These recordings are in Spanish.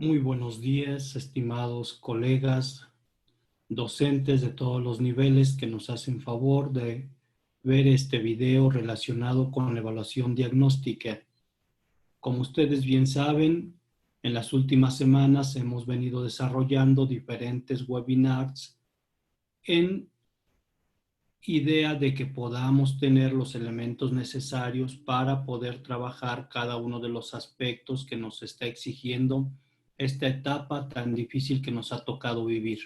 Muy buenos días, estimados colegas, docentes de todos los niveles que nos hacen favor de ver este video relacionado con la evaluación diagnóstica. Como ustedes bien saben, en las últimas semanas hemos venido desarrollando diferentes webinars en idea de que podamos tener los elementos necesarios para poder trabajar cada uno de los aspectos que nos está exigiendo esta etapa tan difícil que nos ha tocado vivir.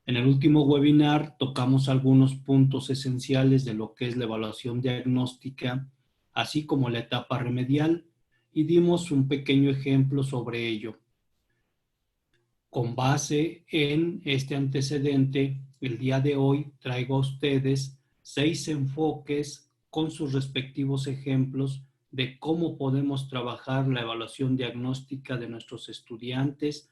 En el último webinar tocamos algunos puntos esenciales de lo que es la evaluación diagnóstica, así como la etapa remedial, y dimos un pequeño ejemplo sobre ello. Con base en este antecedente, el día de hoy traigo a ustedes 6 enfoques con sus respectivos ejemplos de cómo podemos trabajar la evaluación diagnóstica de nuestros estudiantes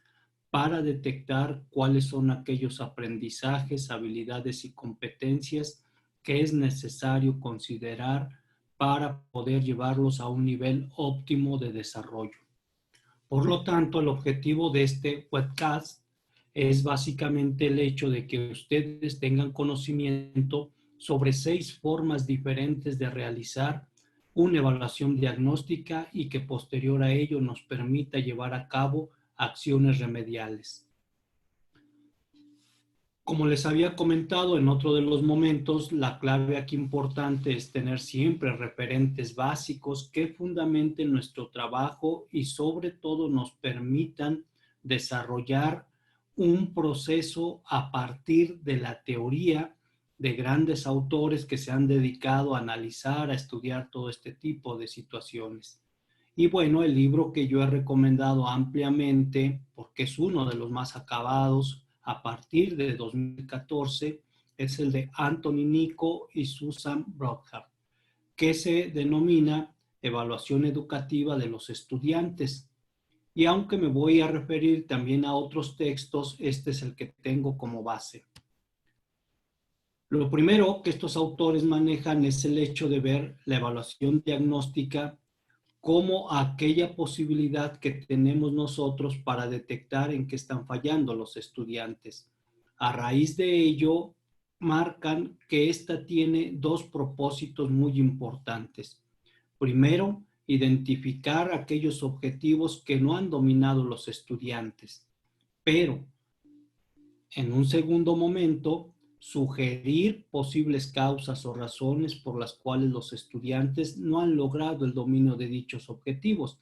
para detectar cuáles son aquellos aprendizajes, habilidades y competencias que es necesario considerar para poder llevarlos a un nivel óptimo de desarrollo. Por lo tanto, el objetivo de este webcast es básicamente el hecho de que ustedes tengan conocimiento sobre 6 formas diferentes de realizar una evaluación diagnóstica y que posterior a ello nos permita llevar a cabo acciones remediales. Como les había comentado en otro de los momentos, la clave aquí importante es tener siempre referentes básicos que fundamenten nuestro trabajo y sobre todo nos permitan desarrollar un proceso a partir de la teoría de grandes autores que se han dedicado a analizar, a estudiar todo este tipo de situaciones. Y bueno, el libro que yo he recomendado ampliamente, porque es uno de los más acabados a partir de 2014, es el de Anthony Nico y Susan Broadhart, que se denomina Evaluación Educativa de los Estudiantes. Y aunque me voy a referir también a otros textos, este es el que tengo como base. Lo primero que estos autores manejan es el hecho de ver la evaluación diagnóstica como aquella posibilidad que tenemos nosotros para detectar en qué están fallando los estudiantes. A raíz de ello, marcan que esta tiene 2 propósitos muy importantes. Primero, identificar aquellos objetivos que no han dominado los estudiantes, pero en un segundo momento, sugerir posibles causas o razones por las cuales los estudiantes no han logrado el dominio de dichos objetivos.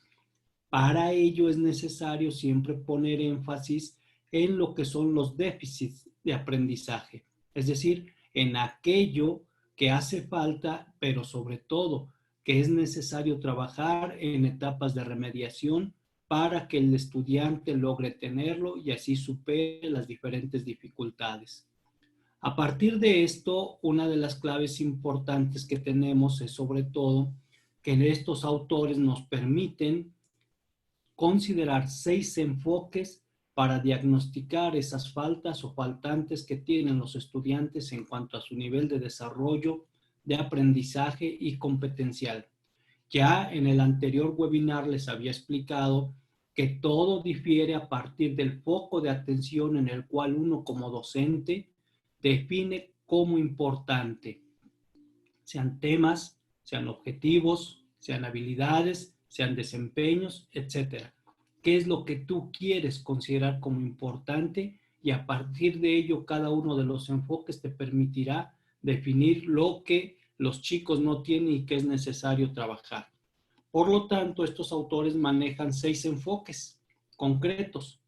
Para ello es necesario siempre poner énfasis en lo que son los déficits de aprendizaje, es decir, en aquello que hace falta, pero sobre todo que es necesario trabajar en etapas de remediación para que el estudiante logre tenerlo y así supere las diferentes dificultades. A partir de esto, una de las claves importantes que tenemos es sobre todo que estos autores nos permiten considerar 6 enfoques para diagnosticar esas faltas o faltantes que tienen los estudiantes en cuanto a su nivel de desarrollo, de aprendizaje y competencial. Ya en el anterior webinar les había explicado que todo difiere a partir del foco de atención en el cual uno como docente define como importante, sean temas, sean objetivos, sean habilidades, sean desempeños, etcétera. ¿Qué es lo que tú quieres considerar como importante? Y a partir de ello, cada uno de los enfoques te permitirá definir lo que los chicos no tienen y que es necesario trabajar. Por lo tanto, estos autores manejan 6 enfoques concretos.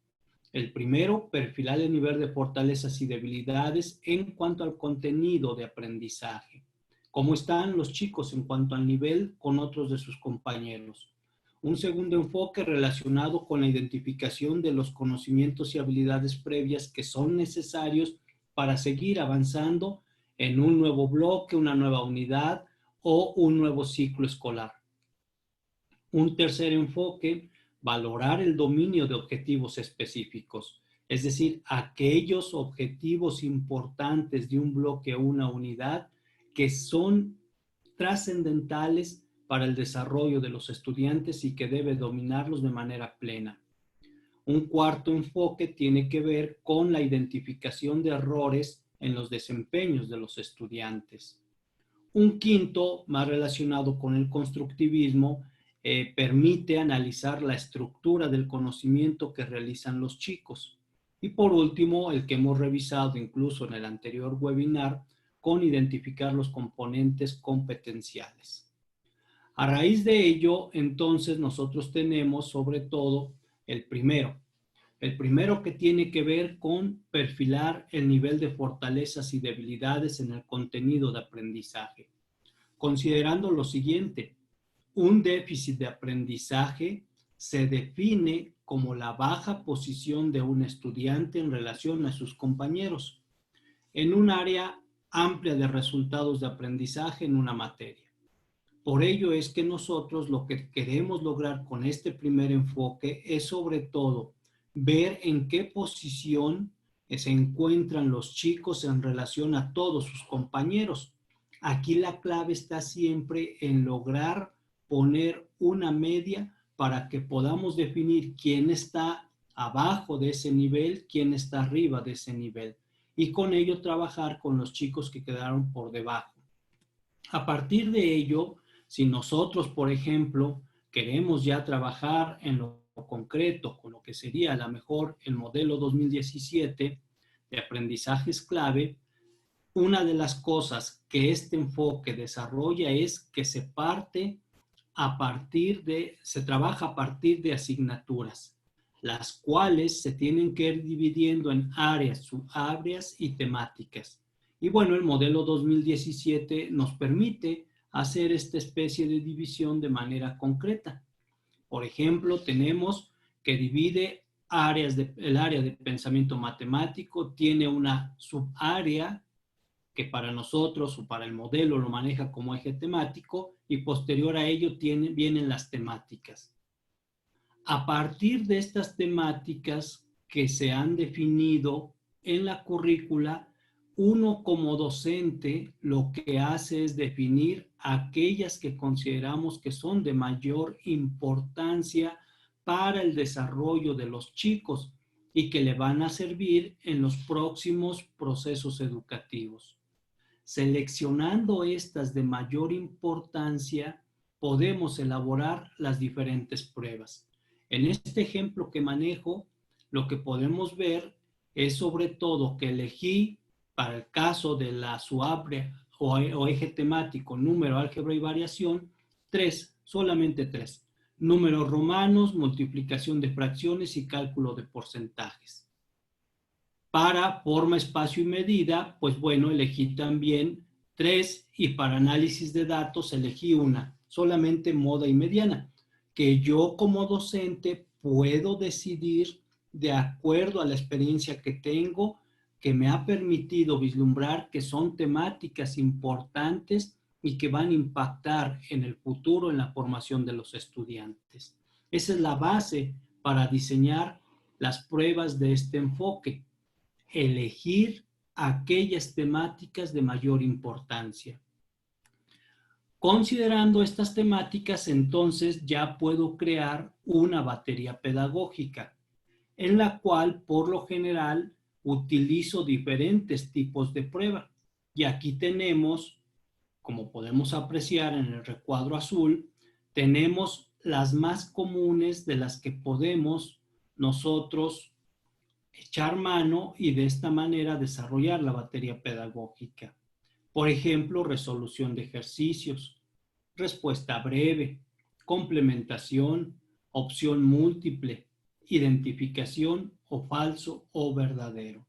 El primero, perfilar el nivel de fortalezas y debilidades en cuanto al contenido de aprendizaje. ¿Cómo están los chicos en cuanto al nivel con otros de sus compañeros? Un segundo enfoque relacionado con la identificación de los conocimientos y habilidades previas que son necesarios para seguir avanzando en un nuevo bloque, una nueva unidad o un nuevo ciclo escolar. Un tercer enfoque, valorar el dominio de objetivos específicos, es decir, aquellos objetivos importantes de un bloque o una unidad que son trascendentales para el desarrollo de los estudiantes y que debe dominarlos de manera plena. Un cuarto enfoque tiene que ver con la identificación de errores en los desempeños de los estudiantes. Un quinto, más relacionado con el constructivismo, permite analizar la estructura del conocimiento que realizan los chicos. Y por último, el que hemos revisado incluso en el anterior webinar, con identificar los componentes competenciales. A raíz de ello, entonces, nosotros tenemos sobre todo el primero que tiene que ver con perfilar el nivel de fortalezas y debilidades en el contenido de aprendizaje, considerando lo siguiente: un déficit de aprendizaje se define como la baja posición de un estudiante en relación a sus compañeros en un área amplia de resultados de aprendizaje en una materia. Por ello es que nosotros lo que queremos lograr con este primer enfoque es sobre todo ver en qué posición se encuentran los chicos en relación a todos sus compañeros. Aquí la clave está siempre en lograr poner una media para que podamos definir quién está abajo de ese nivel, quién está arriba de ese nivel, y con ello trabajar con los chicos que quedaron por debajo. A partir de ello, si nosotros, por ejemplo, queremos ya trabajar en lo concreto con lo que sería a lo mejor el modelo 2017 de aprendizajes clave, una de las cosas que este enfoque desarrolla es que se trabaja a partir de asignaturas, las cuales se tienen que ir dividiendo en áreas, subáreas y temáticas. Y bueno, el modelo 2017 nos permite hacer esta especie de división de manera concreta. Por ejemplo, tenemos que divide el área de pensamiento matemático, tiene una subárea que para nosotros o para el modelo lo maneja como eje temático, y posterior a ello vienen las temáticas. A partir de estas temáticas que se han definido en la currícula, uno como docente lo que hace es definir aquellas que consideramos que son de mayor importancia para el desarrollo de los chicos y que le van a servir en los próximos procesos educativos. Seleccionando estas de mayor importancia, podemos elaborar las diferentes pruebas. En este ejemplo que manejo, lo que podemos ver es sobre todo que elegí, para el caso de la subárea o eje temático, número, álgebra y variación, solamente tres: números romanos, multiplicación de fracciones y cálculo de porcentajes. Para forma, espacio y medida, pues bueno, elegí también 3, y para análisis de datos elegí una, solamente moda y mediana, que yo como docente puedo decidir de acuerdo a la experiencia que tengo, que me ha permitido vislumbrar que son temáticas importantes y que van a impactar en el futuro en la formación de los estudiantes. Esa es la base para diseñar las pruebas de este enfoque: elegir aquellas temáticas de mayor importancia. Considerando estas temáticas, entonces ya puedo crear una batería pedagógica, en la cual por lo general utilizo diferentes tipos de prueba. Y aquí tenemos, como podemos apreciar en el recuadro azul, tenemos las más comunes de las que podemos nosotros echar mano y de esta manera desarrollar la batería pedagógica. Por ejemplo, resolución de ejercicios, respuesta breve, complementación, opción múltiple, identificación o falso o verdadero.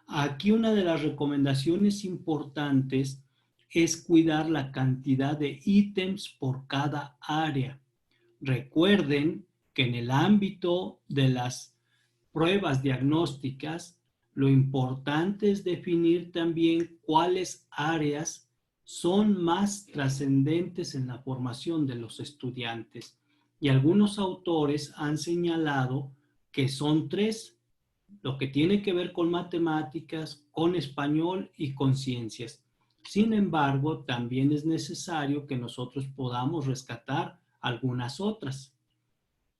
Aquí una de las recomendaciones importantes es cuidar la cantidad de ítems por cada área. Recuerden que en el ámbito de las pruebas diagnósticas, lo importante es definir también cuáles áreas son más trascendentes en la formación de los estudiantes. Y algunos autores han señalado que son 3: lo que tiene que ver con matemáticas, con español y con ciencias. Sin embargo, también es necesario que nosotros podamos rescatar algunas otras.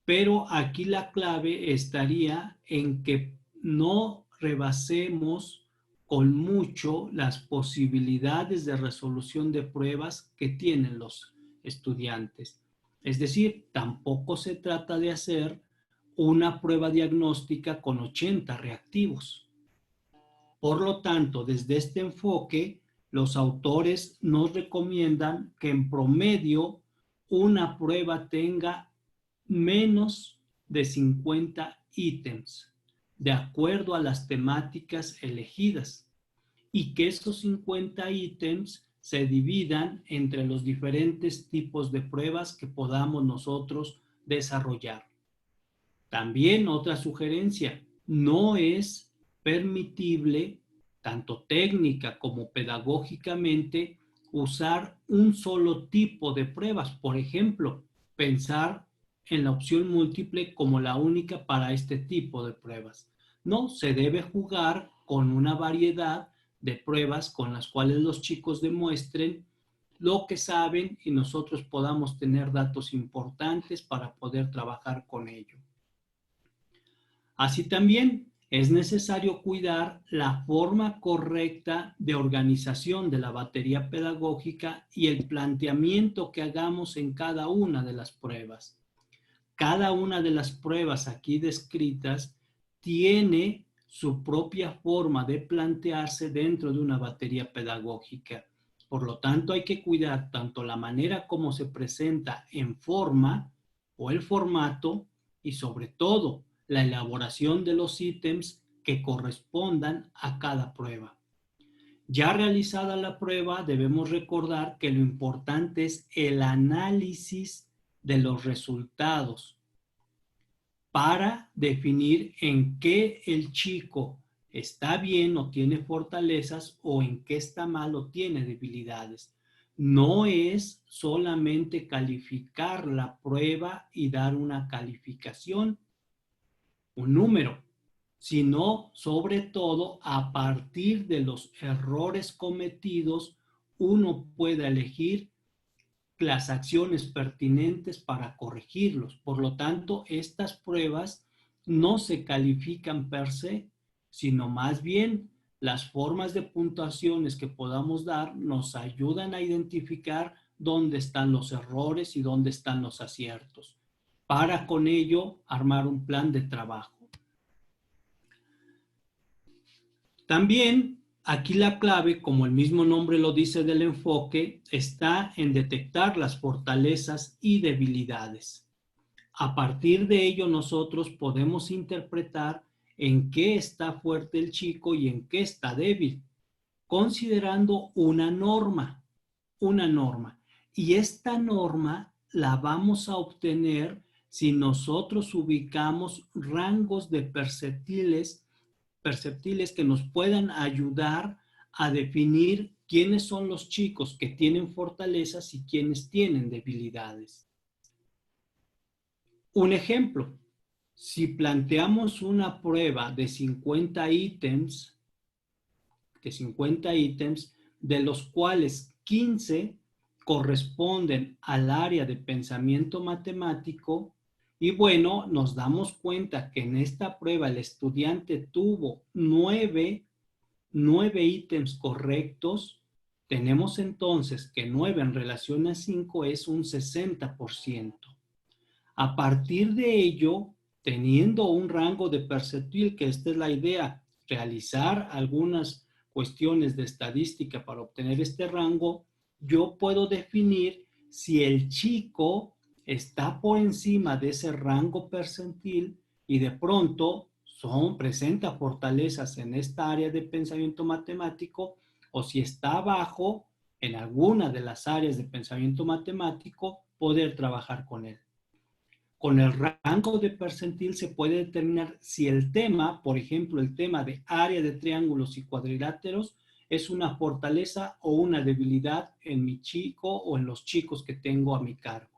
pero aquí la clave estaría en que no rebasemos con mucho las posibilidades de resolución de pruebas que tienen los estudiantes. Es decir, tampoco se trata de hacer una prueba diagnóstica con 80 reactivos. Por lo tanto, desde este enfoque, los autores nos recomiendan que en promedio una prueba tenga menos de 50 ítems, de acuerdo a las temáticas elegidas, y que esos 50 ítems se dividan entre los diferentes tipos de pruebas que podamos nosotros desarrollar. También otra sugerencia, no es permitible, tanto técnica como pedagógicamente, usar un solo tipo de pruebas. Por ejemplo, pensar en la opción múltiple como la única para este tipo de pruebas. No, se debe jugar con una variedad de pruebas con las cuales los chicos demuestren lo que saben y nosotros podamos tener datos importantes para poder trabajar con ello. Así también es necesario cuidar la forma correcta de organización de la batería pedagógica y el planteamiento que hagamos en cada una de las pruebas. Cada una de las pruebas aquí descritas tiene su propia forma de plantearse dentro de una batería pedagógica. Por lo tanto, hay que cuidar tanto la manera como se presenta en forma o el formato y sobre todo la elaboración de los ítems que correspondan a cada prueba. Ya realizada la prueba, debemos recordar que lo importante es el análisis de los resultados para definir en qué el chico está bien o tiene fortalezas o en qué está mal o tiene debilidades. No es solamente calificar la prueba y dar una calificación, un número, sino sobre todo a partir de los errores cometidos, uno puede elegir las acciones pertinentes para corregirlos. Por lo tanto, estas pruebas no se califican per se, sino más bien las formas de puntuaciones que podamos dar nos ayudan a identificar dónde están los errores y dónde están los aciertos, para con ello armar un plan de trabajo. También aquí la clave, como el mismo nombre lo dice del enfoque, está en detectar las fortalezas y debilidades. A partir de ello nosotros podemos interpretar en qué está fuerte el chico y en qué está débil, considerando una norma. Y esta norma la vamos a obtener si nosotros ubicamos rangos de perceptiles que nos puedan ayudar a definir quiénes son los chicos que tienen fortalezas y quiénes tienen debilidades. Un ejemplo, si planteamos una prueba de 50 ítems, de los cuales 15 corresponden al área de pensamiento matemático, y bueno, nos damos cuenta que en esta prueba el estudiante tuvo 9 ítems correctos, tenemos entonces que 9 en relación a 5 es un 60%. A partir de ello, teniendo un rango de percentil, que esta es la idea, realizar algunas cuestiones de estadística para obtener este rango, yo puedo definir si el chico está por encima de ese rango percentil y de pronto presenta fortalezas en esta área de pensamiento matemático, o si está abajo en alguna de las áreas de pensamiento matemático, poder trabajar con él. Con el rango de percentil se puede determinar si el tema, por ejemplo, el tema de área de triángulos y cuadriláteros, es una fortaleza o una debilidad en mi chico o en los chicos que tengo a mi cargo.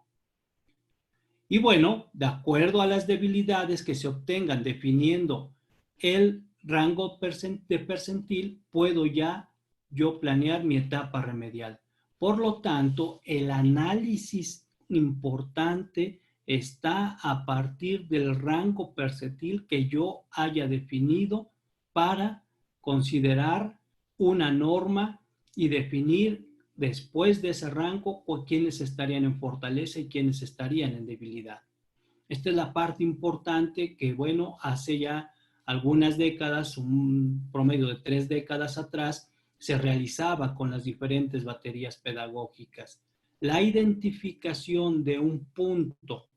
Y bueno, de acuerdo a las debilidades que se obtengan definiendo el rango de percentil, puedo ya yo planear mi etapa remedial. Por lo tanto, el análisis importante está a partir del rango percentil que yo haya definido para considerar una norma y definir después de ese rango quiénes estarían en fortaleza y quiénes estarían en debilidad. Esta es la parte importante que, bueno, hace ya algunas décadas, un promedio de 3 décadas atrás, se realizaba con las diferentes baterías pedagógicas. La identificación de un punto,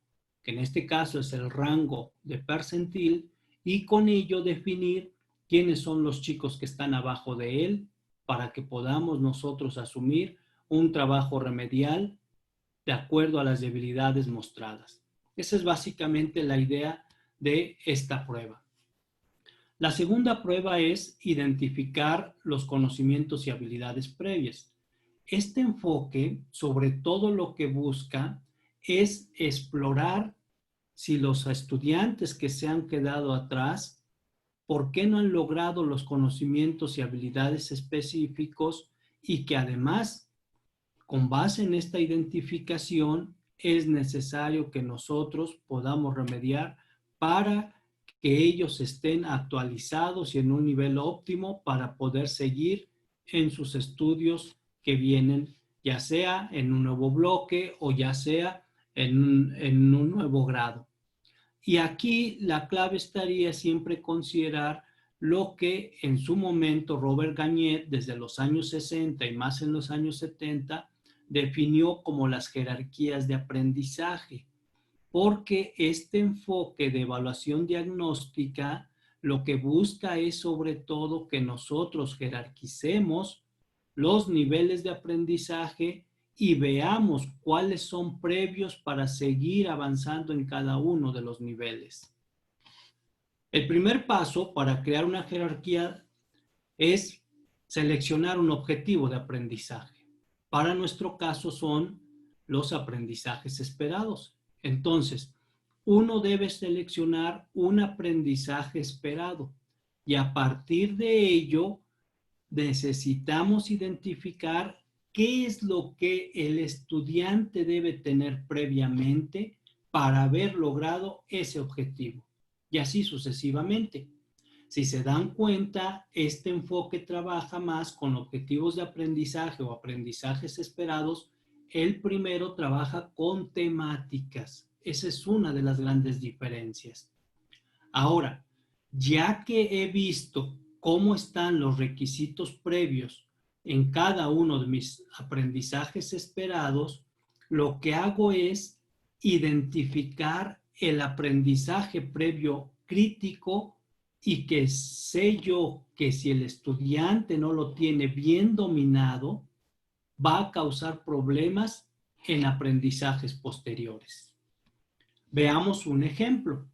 que en este caso es el rango de percentil, y con ello definir quiénes son los chicos que están abajo de él para que podamos nosotros asumir un trabajo remedial de acuerdo a las debilidades mostradas. Esa es básicamente la idea de esta prueba. La segunda prueba es identificar los conocimientos y habilidades previas. Este enfoque, sobre todo lo que busca, es explorar si los estudiantes que se han quedado atrás, ¿por qué no han logrado los conocimientos y habilidades específicos y que además, con base en esta identificación, es necesario que nosotros podamos remediar para que ellos estén actualizados y en un nivel óptimo para poder seguir en sus estudios que vienen, ya sea en un nuevo bloque o ya sea en un nuevo grado. Y aquí la clave estaría siempre considerar lo que en su momento Robert Gagné, desde los años 60 y más en los años 70, definió como las jerarquías de aprendizaje, porque este enfoque de evaluación diagnóstica lo que busca es sobre todo que nosotros jerarquicemos los niveles de aprendizaje y veamos cuáles son previos para seguir avanzando en cada uno de los niveles. El primer paso para crear una jerarquía es seleccionar un objetivo de aprendizaje. Para nuestro caso son los aprendizajes esperados. Entonces, uno debe seleccionar un aprendizaje esperado y a partir de ello necesitamos identificar qué es lo que el estudiante debe tener previamente para haber logrado ese objetivo y así sucesivamente. Si se dan cuenta, este enfoque trabaja más con objetivos de aprendizaje o aprendizajes esperados. El primero trabaja con temáticas. Esa es una de las grandes diferencias. Ahora, ya que he visto cómo están los requisitos previos en cada uno de mis aprendizajes esperados, lo que hago es identificar el aprendizaje previo crítico y que sé yo que si el estudiante no lo tiene bien dominado, va a causar problemas en aprendizajes posteriores. Veamos un ejemplo.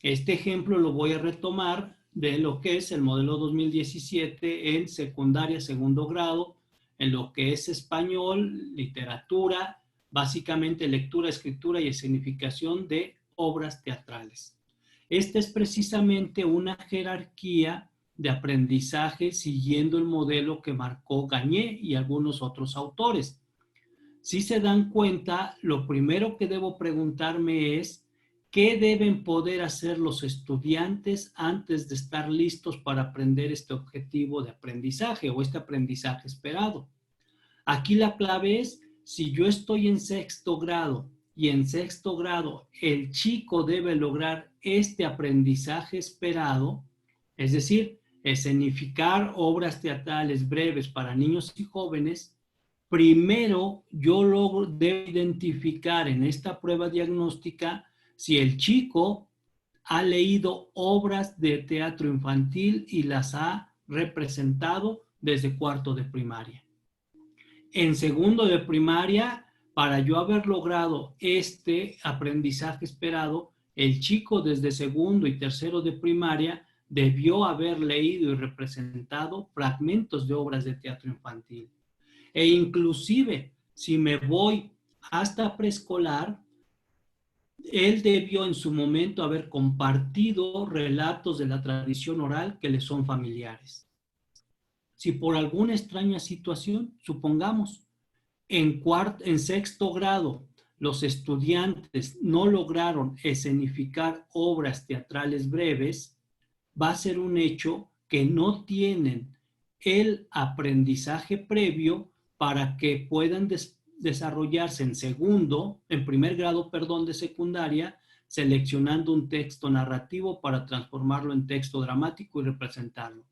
Este ejemplo lo voy a retomar de lo que es el modelo 2017 en secundaria, segundo grado, en lo que es español, literatura, básicamente lectura, escritura y escenificación de obras teatrales. Esta es precisamente una jerarquía de aprendizaje siguiendo el modelo que marcó Gagné y algunos otros autores. Si se dan cuenta, lo primero que debo preguntarme es ¿qué deben poder hacer los estudiantes antes de estar listos para aprender este objetivo de aprendizaje o este aprendizaje esperado? Aquí la clave es, si yo estoy en sexto grado y en sexto grado el chico debe lograr este aprendizaje esperado, es decir, escenificar obras teatrales breves para niños y jóvenes, primero yo debo identificar en esta prueba diagnóstica si el chico ha leído obras de teatro infantil y las ha representado desde cuarto de primaria. En segundo de primaria, para yo haber logrado este aprendizaje esperado, el chico desde segundo y tercero de primaria debió haber leído y representado fragmentos de obras de teatro infantil. E inclusive, si me voy hasta preescolar, él debió en su momento haber compartido relatos de la tradición oral que le son familiares. Si por alguna extraña situación, supongamos, en sexto grado, los estudiantes no lograron escenificar obras teatrales breves, va a ser un hecho que no tienen el aprendizaje previo para que puedan desarrollarse en primer grado, de secundaria, seleccionando un texto narrativo para transformarlo en texto dramático y representarlo.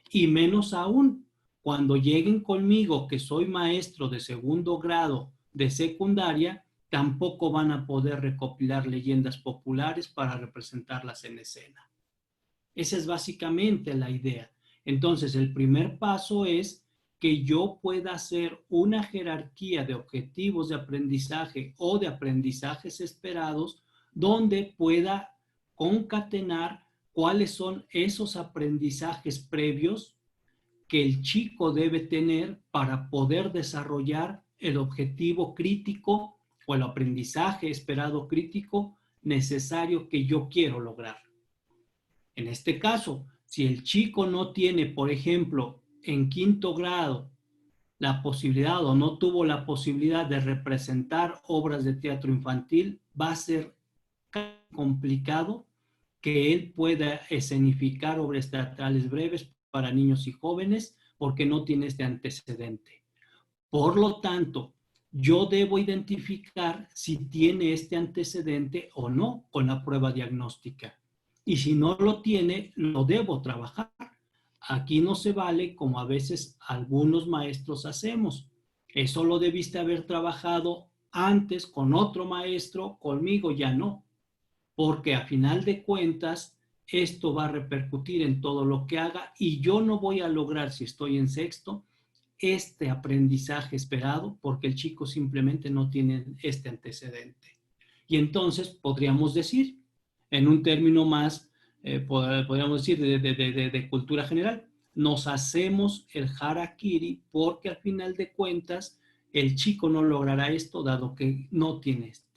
Y menos aún, cuando lleguen conmigo, que soy maestro de segundo grado de secundaria, tampoco van a poder recopilar leyendas populares para representarlas en escena. Esa es básicamente la idea. Entonces, el primer paso es que yo pueda hacer una jerarquía de objetivos de aprendizaje o de aprendizajes esperados donde pueda concatenar cuáles son esos aprendizajes previos que el chico debe tener para poder desarrollar el objetivo crítico o el aprendizaje esperado crítico necesario que yo quiero lograr. En este caso, si el chico no tiene, por ejemplo, en quinto grado, la posibilidad o no tuvo la posibilidad de representar obras de teatro infantil, va a ser complicado que él pueda escenificar obras teatrales breves para niños y jóvenes porque no tiene este antecedente. Por lo tanto, yo debo identificar si tiene este antecedente o no con la prueba diagnóstica. Y si no lo tiene, lo debo trabajar. Aquí no se vale como a veces algunos maestros hacemos. Eso lo debiste haber trabajado antes con otro maestro, conmigo ya no. Porque a final de cuentas, esto va a repercutir en todo lo que haga y yo no voy a lograr, si estoy en sexto, este aprendizaje esperado porque el chico simplemente no tiene este antecedente. Y entonces podríamos decir, en un término más, podríamos decir de cultura general, nos hacemos el harakiri porque al final de cuentas el chico no logrará esto dado que no tiene este.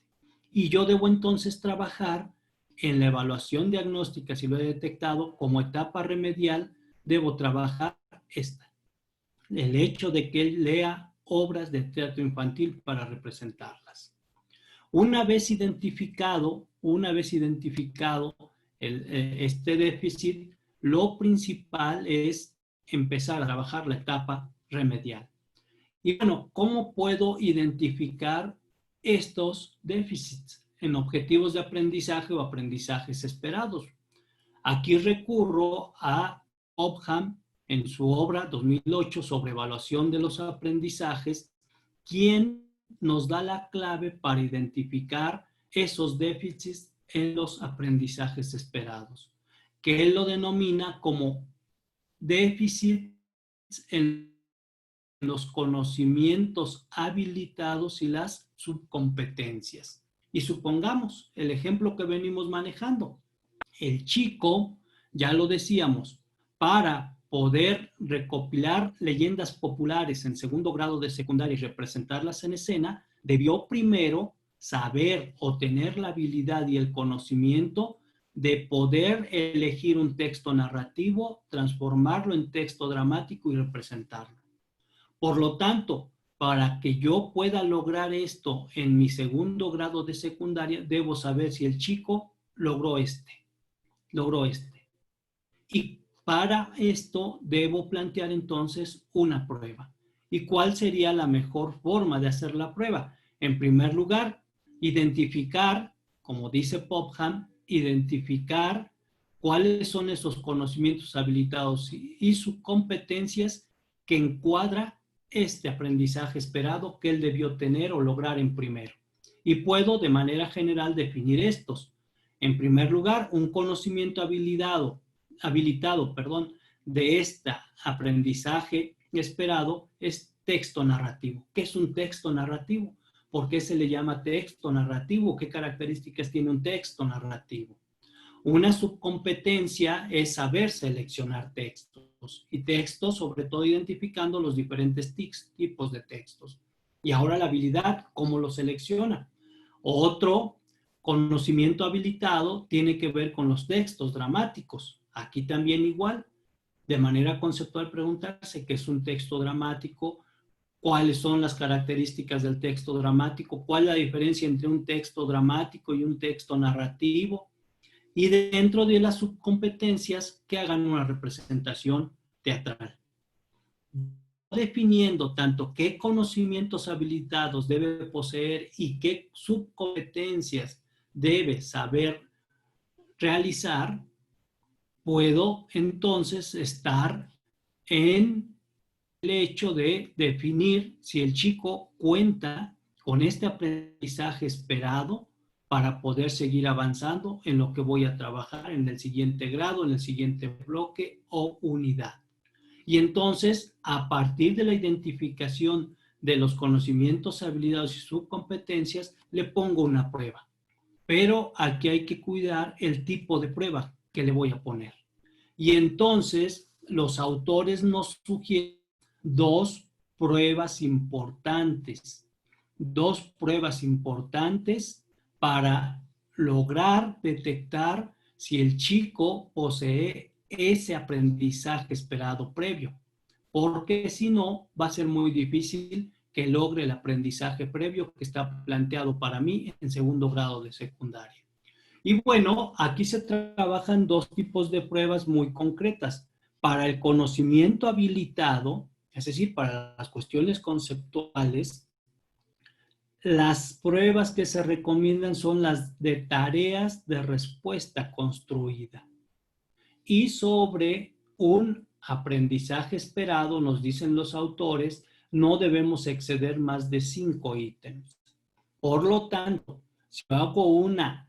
Y yo debo entonces trabajar en la evaluación diagnóstica, si lo he detectado, como etapa remedial, debo trabajar el hecho de que él lea obras de teatro infantil para representarlas. Una vez identificado este déficit, lo principal es empezar a trabajar la etapa remedial. Y bueno, ¿cómo puedo identificar estos déficits en objetivos de aprendizaje o aprendizajes esperados? Aquí recurro a Popham en su obra 2008 sobre evaluación de los aprendizajes, quien nos da la clave para identificar esos déficits en los aprendizajes esperados, que él lo denomina como déficits en los conocimientos habilitados y las subcompetencias. Y supongamos el ejemplo que venimos manejando. El chico, ya lo decíamos, para poder recopilar leyendas populares en segundo grado de secundaria y representarlas en escena, debió primero saber o tener la habilidad y el conocimiento de poder elegir un texto narrativo, transformarlo en texto dramático y representarlo. Por lo tanto, para que yo pueda lograr esto en mi segundo grado de secundaria, debo saber si el chico logró este. Y para esto debo plantear entonces una prueba. ¿Y cuál sería la mejor forma de hacer la prueba? En primer lugar, identificar, como dice Popham, identificar cuáles son esos conocimientos habilitados y sus competencias que encuadra este aprendizaje esperado que él debió tener o lograr en primero. Y puedo de manera general definir estos. En primer lugar, un conocimiento habilitado de este aprendizaje esperado es texto narrativo. ¿Qué es un texto narrativo? ¿Por qué se le llama texto narrativo? ¿Qué características tiene un texto narrativo? Una subcompetencia es saber seleccionar textos y textos, sobre todo identificando los diferentes tipos de textos. Y ahora la habilidad, ¿cómo lo selecciona? Otro conocimiento habilitado tiene que ver con los textos dramáticos. Aquí también igual, de manera conceptual preguntarse qué es un texto dramático, cuáles son las características del texto dramático, cuál es la diferencia entre un texto dramático y un texto narrativo, y dentro de las subcompetencias que hagan una representación teatral. Definiendo tanto qué conocimientos habilitados debe poseer y qué subcompetencias debe saber realizar, puedo entonces estar en el hecho de definir si el chico cuenta con este aprendizaje esperado para poder seguir avanzando en lo que voy a trabajar en el siguiente grado, en el siguiente bloque o unidad. Y entonces, a partir de la identificación de los conocimientos, habilidades y subcompetencias, le pongo una prueba. Pero aquí hay que cuidar el tipo de prueba que le voy a poner. Y entonces, los autores nos sugieren dos pruebas importantes. Dos pruebas importantes para lograr detectar si el chico posee ese aprendizaje esperado previo, porque si no, va a ser muy difícil que logre el aprendizaje previo que está planteado para mí en segundo grado de secundaria. Y bueno, aquí se trabajan dos tipos de pruebas muy concretas. Para el conocimiento habilitado, es decir, para las cuestiones conceptuales, las pruebas que se recomiendan son las de tareas de respuesta construida. Y sobre un aprendizaje esperado, nos dicen los autores, no debemos exceder más de 5 ítems. Por lo tanto, si hago una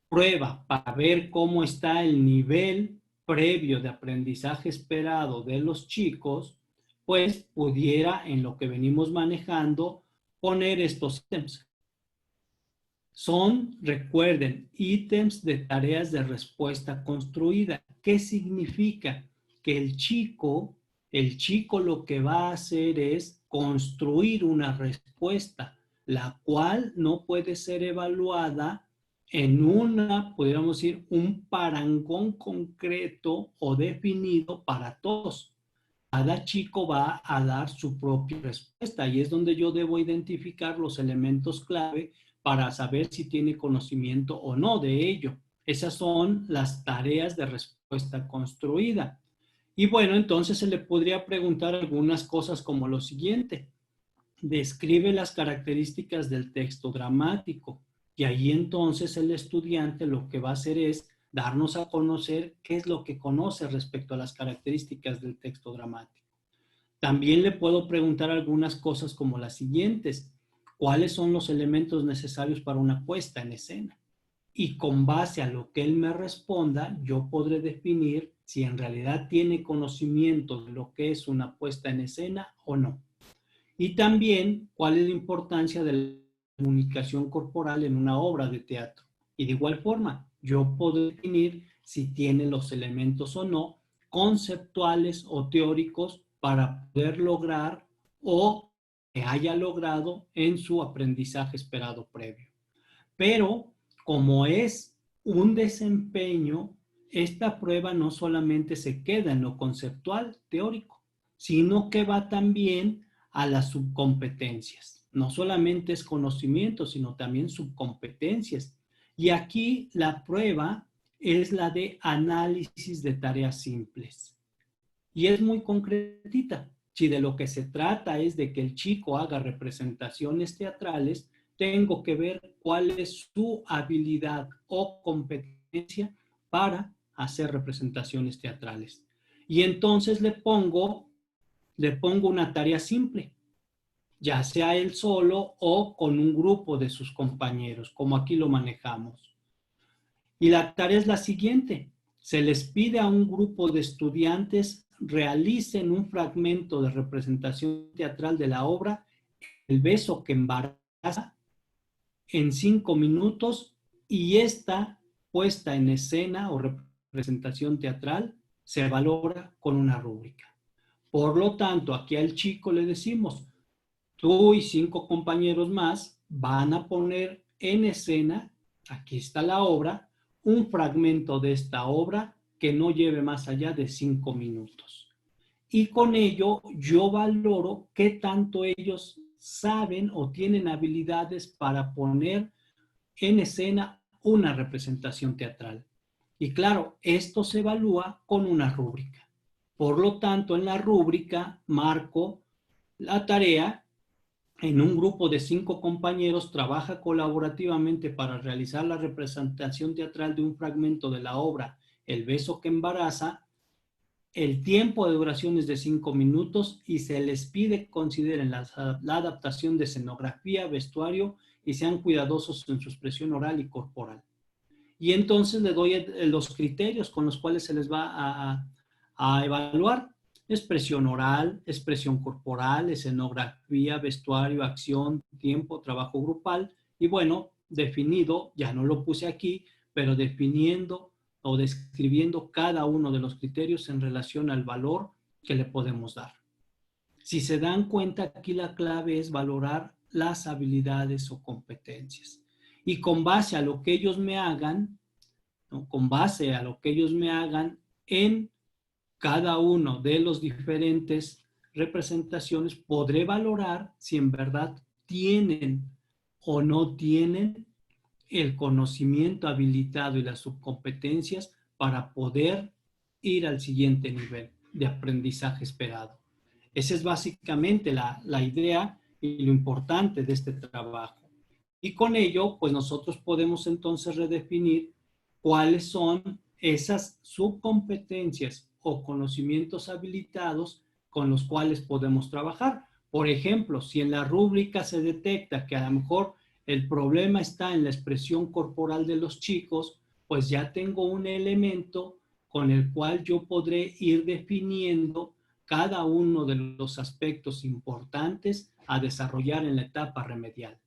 prueba para ver cómo está el nivel previo de aprendizaje esperado de los chicos, pues pudiera, en lo que venimos manejando, poner estos ítems. Son, recuerden, ítems de tareas de respuesta construida. ¿Qué significa? Que el chico lo que va a hacer es construir una respuesta, la cual no puede ser evaluada en una, podríamos decir, un parangón concreto o definido para todos. Cada chico va a dar su propia respuesta y es donde yo debo identificar los elementos clave para saber si tiene conocimiento o no de ello. Esas son las tareas de respuesta construida. Y bueno, entonces se le podría preguntar algunas cosas como lo siguiente. Describe las características del texto dramático. Y ahí entonces el estudiante lo que va a hacer es darnos a conocer qué es lo que conoce respecto a las características del texto dramático. También le puedo preguntar algunas cosas como las siguientes. ¿Cuáles son los elementos necesarios para una puesta en escena? Y con base a lo que él me responda, yo podré definir si en realidad tiene conocimiento de lo que es una puesta en escena o no. Y también cuál es la importancia de la comunicación corporal en una obra de teatro. Y de igual forma, yo puedo definir si tiene los elementos o no conceptuales o teóricos para poder lograr o que haya logrado en su aprendizaje esperado previo. Pero como es un desempeño, esta prueba no solamente se queda en lo conceptual, teórico, sino que va también a las subcompetencias. No solamente es conocimiento, sino también subcompetencias. Y aquí la prueba es la de análisis de tareas simples. Y es muy concretita. Si de lo que se trata es de que el chico haga representaciones teatrales, tengo que ver cuál es su habilidad o competencia para hacer representaciones teatrales. Y entonces le pongo una tarea simple, ya sea él solo o con un grupo de sus compañeros, como aquí lo manejamos. Y la tarea es la siguiente. Se les pide a un grupo de estudiantes realicen un fragmento de representación teatral de la obra El beso que embaraza en 5 minutos y esta puesta en escena o representación teatral se valora con una rúbrica. Por lo tanto, aquí al chico le decimos, tú y 5 compañeros más van a poner en escena, aquí está la obra, un fragmento de esta obra que no lleve más allá de 5 minutos. y con ello yo valoro qué tanto ellos saben o tienen habilidades para poner en escena una representación teatral. Y claro, esto se evalúa con una rúbrica. Por lo tanto, en la rúbrica marco la tarea. En un grupo de 5 compañeros trabaja colaborativamente para realizar la representación teatral de un fragmento de la obra El beso que embaraza. El tiempo de duración es de 5 minutos y se les pide que consideren la adaptación de escenografía, vestuario y sean cuidadosos en su expresión oral y corporal. Y entonces le doy los criterios con los cuales se les va a evaluar: expresión oral, expresión corporal, escenografía, vestuario, acción, tiempo, trabajo grupal. Y bueno, definido, ya no lo puse aquí, pero definiendo o describiendo cada uno de los criterios en relación al valor que le podemos dar. Si se dan cuenta, aquí la clave es valorar las habilidades o competencias. Y con base a lo que ellos me hagan, ¿no? Con base a lo que ellos me hagan en cada uno de los diferentes representaciones, podré valorar si en verdad tienen o no tienen el conocimiento habilitado y las subcompetencias para poder ir al siguiente nivel de aprendizaje esperado. Esa es básicamente la idea y lo importante de este trabajo. Y con ello, pues nosotros podemos entonces redefinir cuáles son esas subcompetencias o conocimientos habilitados con los cuales podemos trabajar. Por ejemplo, si en la rúbrica se detecta que a lo mejor el problema está en la expresión corporal de los chicos, pues ya tengo un elemento con el cual yo podré ir definiendo cada uno de los aspectos importantes a desarrollar en la etapa remedial.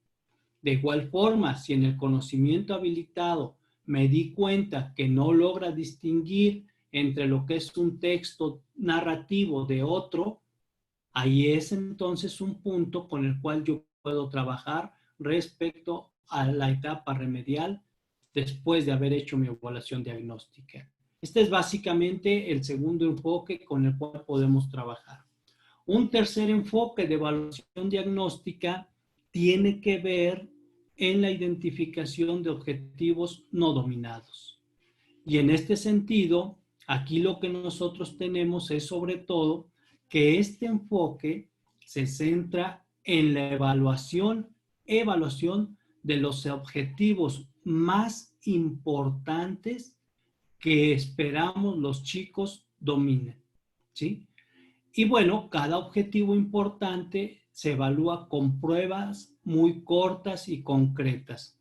De igual forma, si en el conocimiento habilitado me di cuenta que no logra distinguir entre lo que es un texto narrativo de otro, ahí es entonces un punto con el cual yo puedo trabajar respecto a la etapa remedial después de haber hecho mi evaluación diagnóstica. Este es básicamente el segundo enfoque con el cual podemos trabajar. Un tercer enfoque de evaluación diagnóstica tiene que ver en la identificación de objetivos no dominados. Y en este sentido, aquí lo que nosotros tenemos es sobre todo que este enfoque se centra en la evaluación de los objetivos más importantes que esperamos los chicos dominen, ¿sí? Y bueno, cada objetivo importante se evalúa con pruebas muy cortas y concretas.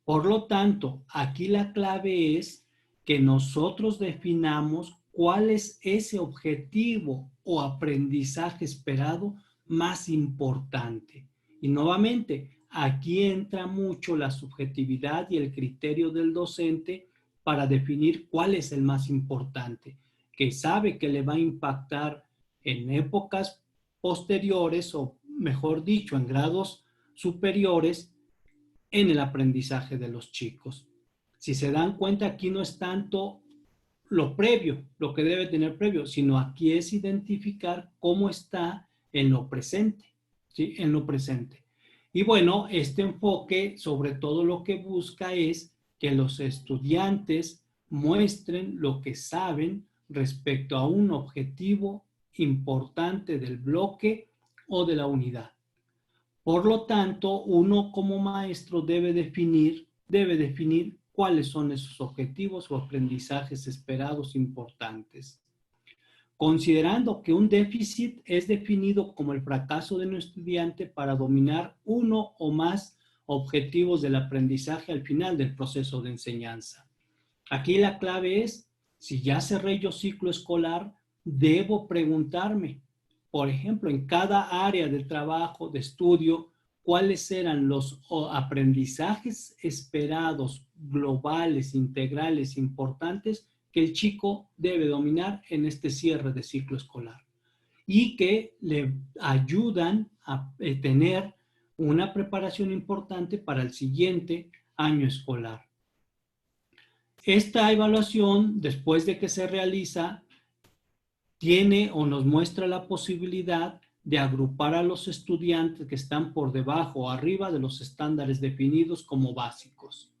Por lo tanto, aquí la clave es que nosotros definamos cuál es ese objetivo o aprendizaje esperado más importante. Y nuevamente, aquí entra mucho la subjetividad y el criterio del docente para definir cuál es el más importante, que sabe que le va a impactar en épocas posteriores o, mejor dicho, en grados superiores en el aprendizaje de los chicos. Si se dan cuenta, aquí no es tanto lo previo, lo que debe tener previo, sino aquí es identificar cómo está en lo presente, ¿sí? En lo presente. Y bueno, este enfoque sobre todo lo que busca es que los estudiantes muestren lo que saben respecto a un objetivo importante del bloque o de la unidad. Por lo tanto, uno como maestro debe definir cuáles son esos objetivos o aprendizajes esperados importantes. Considerando que un déficit es definido como el fracaso de un estudiante para dominar uno o más objetivos del aprendizaje al final del proceso de enseñanza. Aquí la clave es, si ya cerré yo ciclo escolar, debo preguntarme, por ejemplo, en cada área de trabajo, de estudio, cuáles eran los aprendizajes esperados, globales, integrales, importantes, que el chico debe dominar en este cierre de ciclo escolar y que le ayudan a tener una preparación importante para el siguiente año escolar. Esta evaluación, después de que se realiza, tiene o nos muestra la posibilidad de agrupar a los estudiantes que están por debajo o arriba de los estándares definidos como básicos.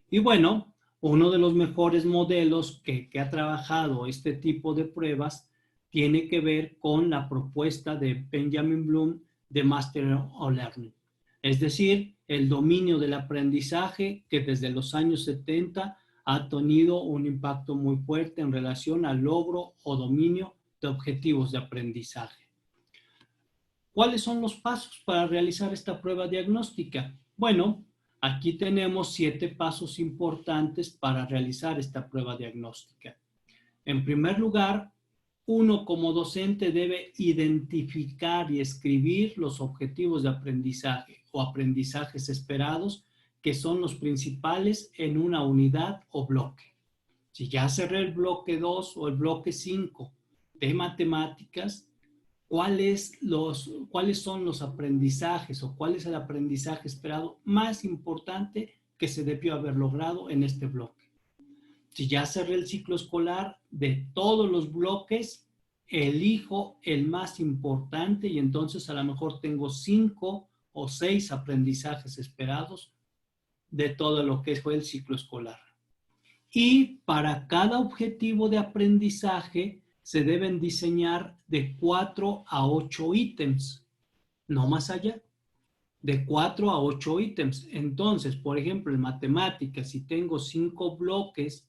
Y bueno, uno de los mejores modelos que ha trabajado este tipo de pruebas tiene que ver con la propuesta de Benjamin Bloom de Master of Learning. Es decir, el dominio del aprendizaje que desde los años 70 ha tenido un impacto muy fuerte en relación al logro o dominio de objetivos de aprendizaje. ¿Cuáles son los pasos para realizar esta prueba diagnóstica? Bueno, aquí tenemos 7 pasos importantes para realizar esta prueba diagnóstica. En primer lugar, uno como docente debe identificar y escribir los objetivos de aprendizaje o aprendizajes esperados que son los principales en una unidad o bloque. Si ya cerré el bloque 2 o el bloque 5 de matemáticas, ¿cuáles son los aprendizajes o cuál es el aprendizaje esperado más importante que se debió haber logrado en este bloque? Si ya cerré el ciclo escolar, de todos los bloques, elijo el más importante y entonces a lo mejor tengo 5 o 6 aprendizajes esperados de todo lo que fue el ciclo escolar. Y para cada objetivo de aprendizaje se deben diseñar de 4 a 8 ítems, no más allá, de 4 a 8 ítems. Entonces, por ejemplo, en matemáticas, si tengo 5 bloques,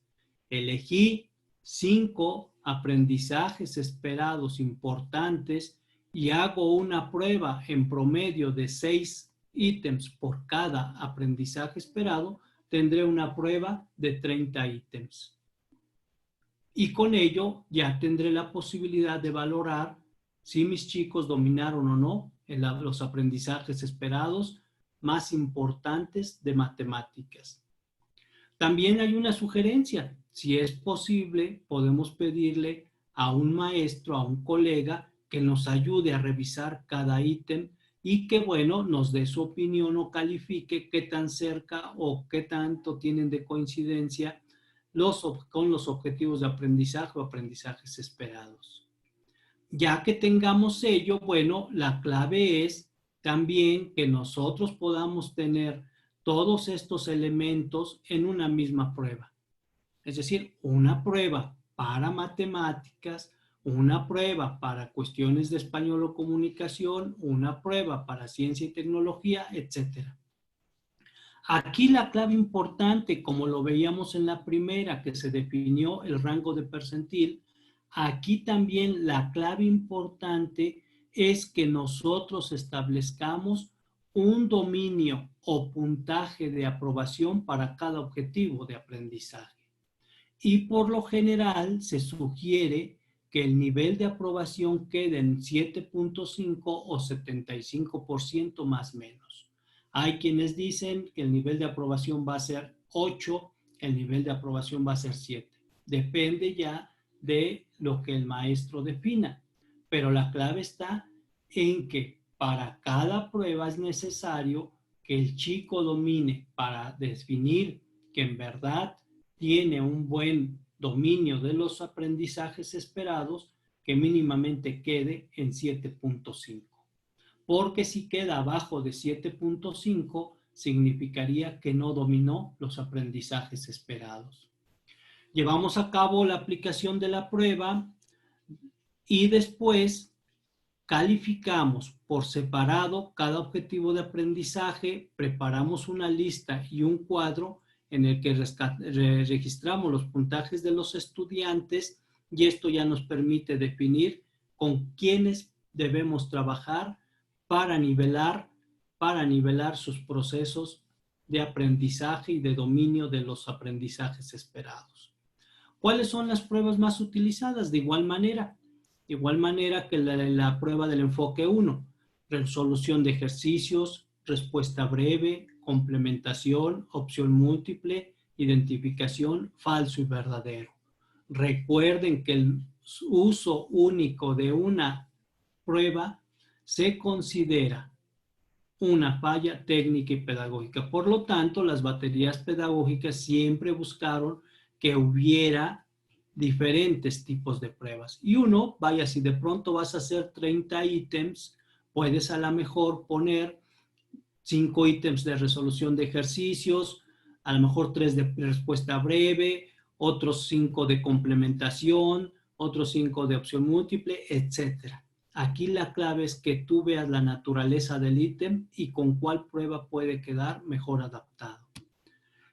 elegí 5 aprendizajes esperados importantes y hago una prueba en promedio de 6 ítems por cada aprendizaje esperado, tendré una prueba de 30 ítems. Y con ello ya tendré la posibilidad de valorar si mis chicos dominaron o no los aprendizajes esperados más importantes de matemáticas. También hay una sugerencia. Si es posible, podemos pedirle a un maestro, a un colega, que nos ayude a revisar cada ítem y que, bueno, nos dé su opinión o califique qué tan cerca o qué tanto tienen de coincidencia con los objetivos de aprendizaje o aprendizajes esperados. Ya que tengamos ello, bueno, la clave es también que nosotros podamos tener todos estos elementos en una misma prueba. Es decir, una prueba para matemáticas, una prueba para cuestiones de español o comunicación, una prueba para ciencia y tecnología, etc. Aquí la clave importante, como lo veíamos en la primera, que se definió el rango de percentil, aquí también la clave importante es que nosotros establezcamos un dominio o puntaje de aprobación para cada objetivo de aprendizaje. Y por lo general se sugiere que el nivel de aprobación quede en 7.5 o 75% más o menos. Hay quienes dicen que el nivel de aprobación va a ser 8, el nivel de aprobación va a ser 7. Depende ya de lo que el maestro defina. Pero la clave está en que para cada prueba es necesario que el chico domine para definir que en verdad tiene un buen dominio de los aprendizajes esperados, que mínimamente quede en 7.5. Porque si queda abajo de 7.5, significaría que no dominó los aprendizajes esperados. Llevamos a cabo la aplicación de la prueba y después calificamos por separado cada objetivo de aprendizaje, preparamos una lista y un cuadro en el que registramos los puntajes de los estudiantes y esto ya nos permite definir con quiénes debemos trabajar para nivelar sus procesos de aprendizaje y de dominio de los aprendizajes esperados. ¿Cuáles son las pruebas más utilizadas? De igual manera que la prueba del enfoque 1, resolución de ejercicios, respuesta breve, complementación, opción múltiple, identificación, falso y verdadero. Recuerden que el uso único de una prueba se considera una falla técnica y pedagógica. Por lo tanto, las baterías pedagógicas siempre buscaron que hubiera diferentes tipos de pruebas. Y uno, vaya, si de pronto vas a hacer 30 ítems, puedes a lo mejor poner 5 ítems de resolución de ejercicios, a lo mejor 3 de respuesta breve, otros 5 de complementación, otros 5 de opción múltiple, etcétera. Aquí la clave es que tú veas la naturaleza del ítem y con cuál prueba puede quedar mejor adaptado.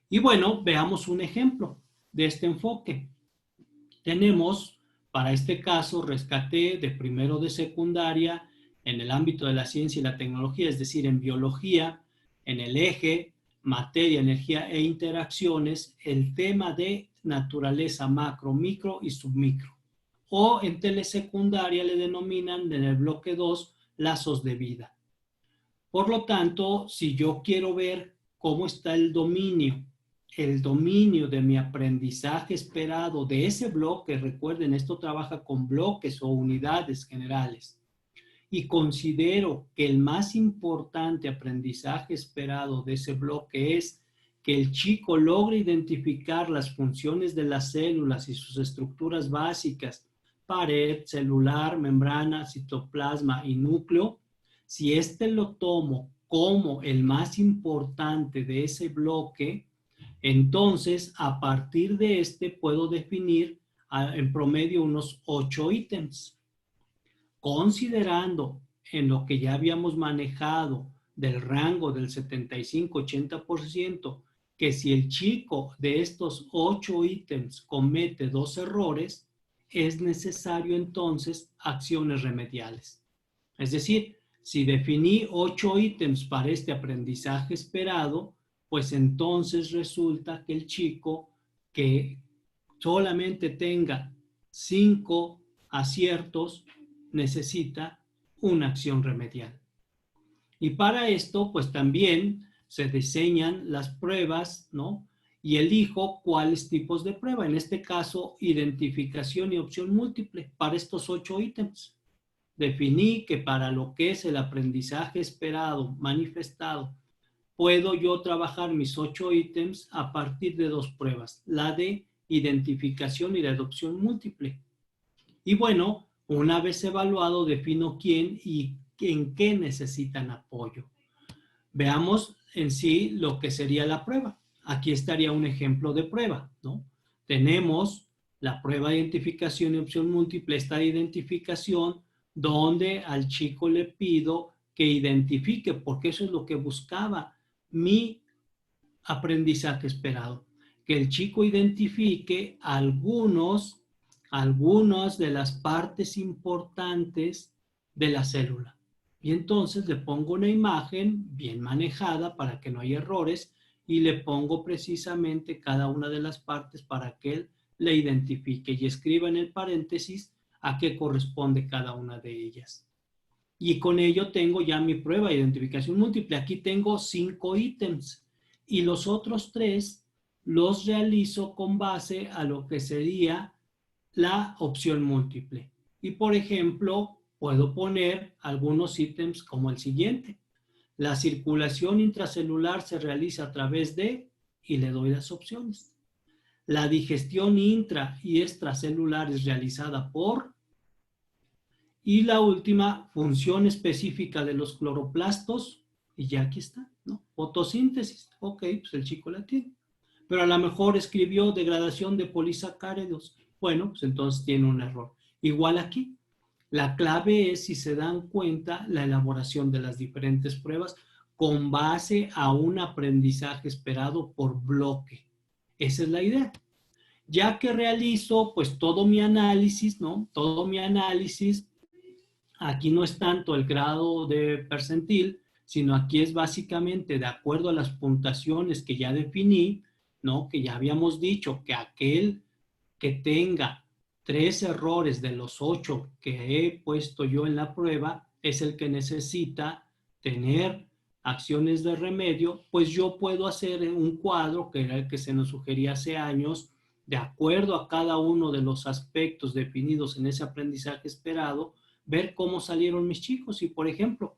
Y bueno, veamos un ejemplo de este enfoque. Tenemos, para este caso, rescate de primero de secundaria en el ámbito de la ciencia y la tecnología, es decir, en biología, en el eje, materia, energía e interacciones, el tema de naturaleza macro, micro y submicro. O en telesecundaria le denominan en el bloque 2 lazos de vida. Por lo tanto, si yo quiero ver cómo está el dominio de mi aprendizaje esperado de ese bloque, recuerden, esto trabaja con bloques o unidades generales, y considero que el más importante aprendizaje esperado de ese bloque es que el chico logre identificar las funciones de las células y sus estructuras básicas, pared, celular, membrana, citoplasma y núcleo. Si lo tomo como el más importante de ese bloque, entonces a partir de puedo definir en promedio unos 8 ítems. Considerando en lo que ya habíamos manejado del rango del 75-80%, que si el chico de estos 8 ítems comete 2 errores, es necesario entonces acciones remediales. Es decir, si definí 8 ítems para este aprendizaje esperado, pues entonces resulta que el chico que solamente tenga 5 aciertos necesita una acción remedial. Y para esto, pues también se diseñan las pruebas, ¿no? Y elijo cuáles tipos de prueba. En este caso, identificación y opción múltiple para estos 8 ítems. Definí que para lo que es el aprendizaje esperado, manifestado, puedo yo trabajar mis 8 ítems a partir de 2 pruebas, la de identificación y la de opción múltiple. Y bueno, una vez evaluado, defino quién y en qué necesitan apoyo. Veamos en sí lo que sería la prueba. Aquí estaría un ejemplo de prueba, ¿no? Tenemos la prueba de identificación y opción múltiple, esta identificación donde al chico le pido que identifique, porque eso es lo que buscaba mi aprendizaje esperado, que el chico identifique algunas de las partes importantes de la célula. Y entonces le pongo una imagen bien manejada para que no haya errores y le pongo precisamente cada una de las partes para que él le identifique y escriba en el paréntesis a qué corresponde cada una de ellas. Y con ello tengo ya mi prueba de identificación múltiple. Aquí tengo 5 ítems y los otros 3 los realizo con base a lo que sería la opción múltiple. Y por ejemplo, puedo poner algunos ítems como el siguiente. La circulación intracelular se realiza a través de, y le doy las opciones. La digestión intra y extracelular es realizada por, y la última, función específica de los cloroplastos, y ya aquí está, ¿no? Fotosíntesis, ok, pues el chico la tiene. Pero a lo mejor escribió degradación de polisacáridos. Bueno, pues entonces tiene un error. Igual aquí, la clave es, si se dan cuenta, la elaboración de las diferentes pruebas con base a un aprendizaje esperado por bloque. Esa es la idea. Ya que realizo, pues todo mi análisis, ¿no? Todo mi análisis, aquí no es tanto el grado de percentil, sino aquí es básicamente de acuerdo a las puntuaciones que ya definí, ¿no? Que ya habíamos dicho que aquel que tenga 3 errores de los 8 que he puesto yo en la prueba es el que necesita tener acciones de remedio, pues yo puedo hacer un cuadro, que era el que se nos sugería hace años, de acuerdo a cada uno de los aspectos definidos en ese aprendizaje esperado, ver cómo salieron mis chicos. Y por ejemplo,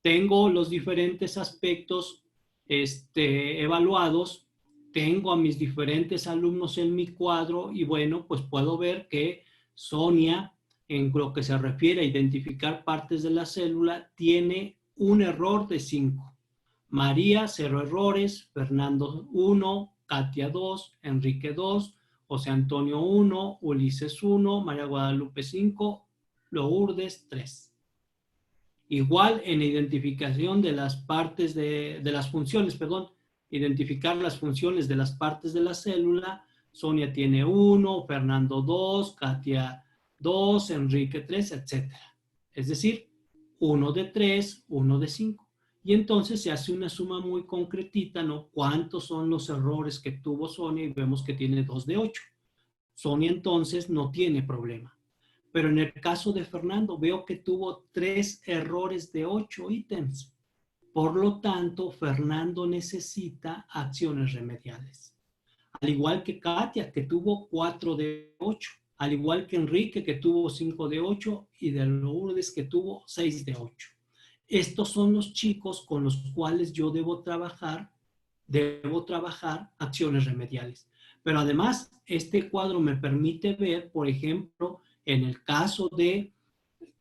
tengo los diferentes aspectos evaluados tengo a mis diferentes alumnos en mi cuadro y bueno, pues puedo ver que Sonia, en lo que se refiere a identificar partes de la célula, tiene un error de 5. María, 0 errores, Fernando 1, Katia 2, Enrique 2, José Antonio 1, Ulises 1, María Guadalupe 5, Lourdes 3. Igual en identificación de las partes de las funciones, perdón, identificar las funciones de las partes de la célula, Sonia tiene 1, Fernando 2, Katia 2, Enrique 3, etc. Es decir, 1 de 3, 1 de 5. Y entonces se hace una suma muy concretita, ¿no? ¿Cuántos son los errores que tuvo Sonia? Y vemos que tiene 2 de 8. Sonia entonces no tiene problema. Pero en el caso de Fernando veo que tuvo 3 errores de 8 ítems. Por lo tanto, Fernando necesita acciones remediales. Al igual que Katia, que tuvo 4 de 8. Al igual que Enrique, que tuvo 5 de 8. Y de Lourdes, que tuvo 6 de 8. Estos son los chicos con los cuales yo debo trabajar acciones remediales. Pero además, este cuadro me permite ver, por ejemplo, en el caso de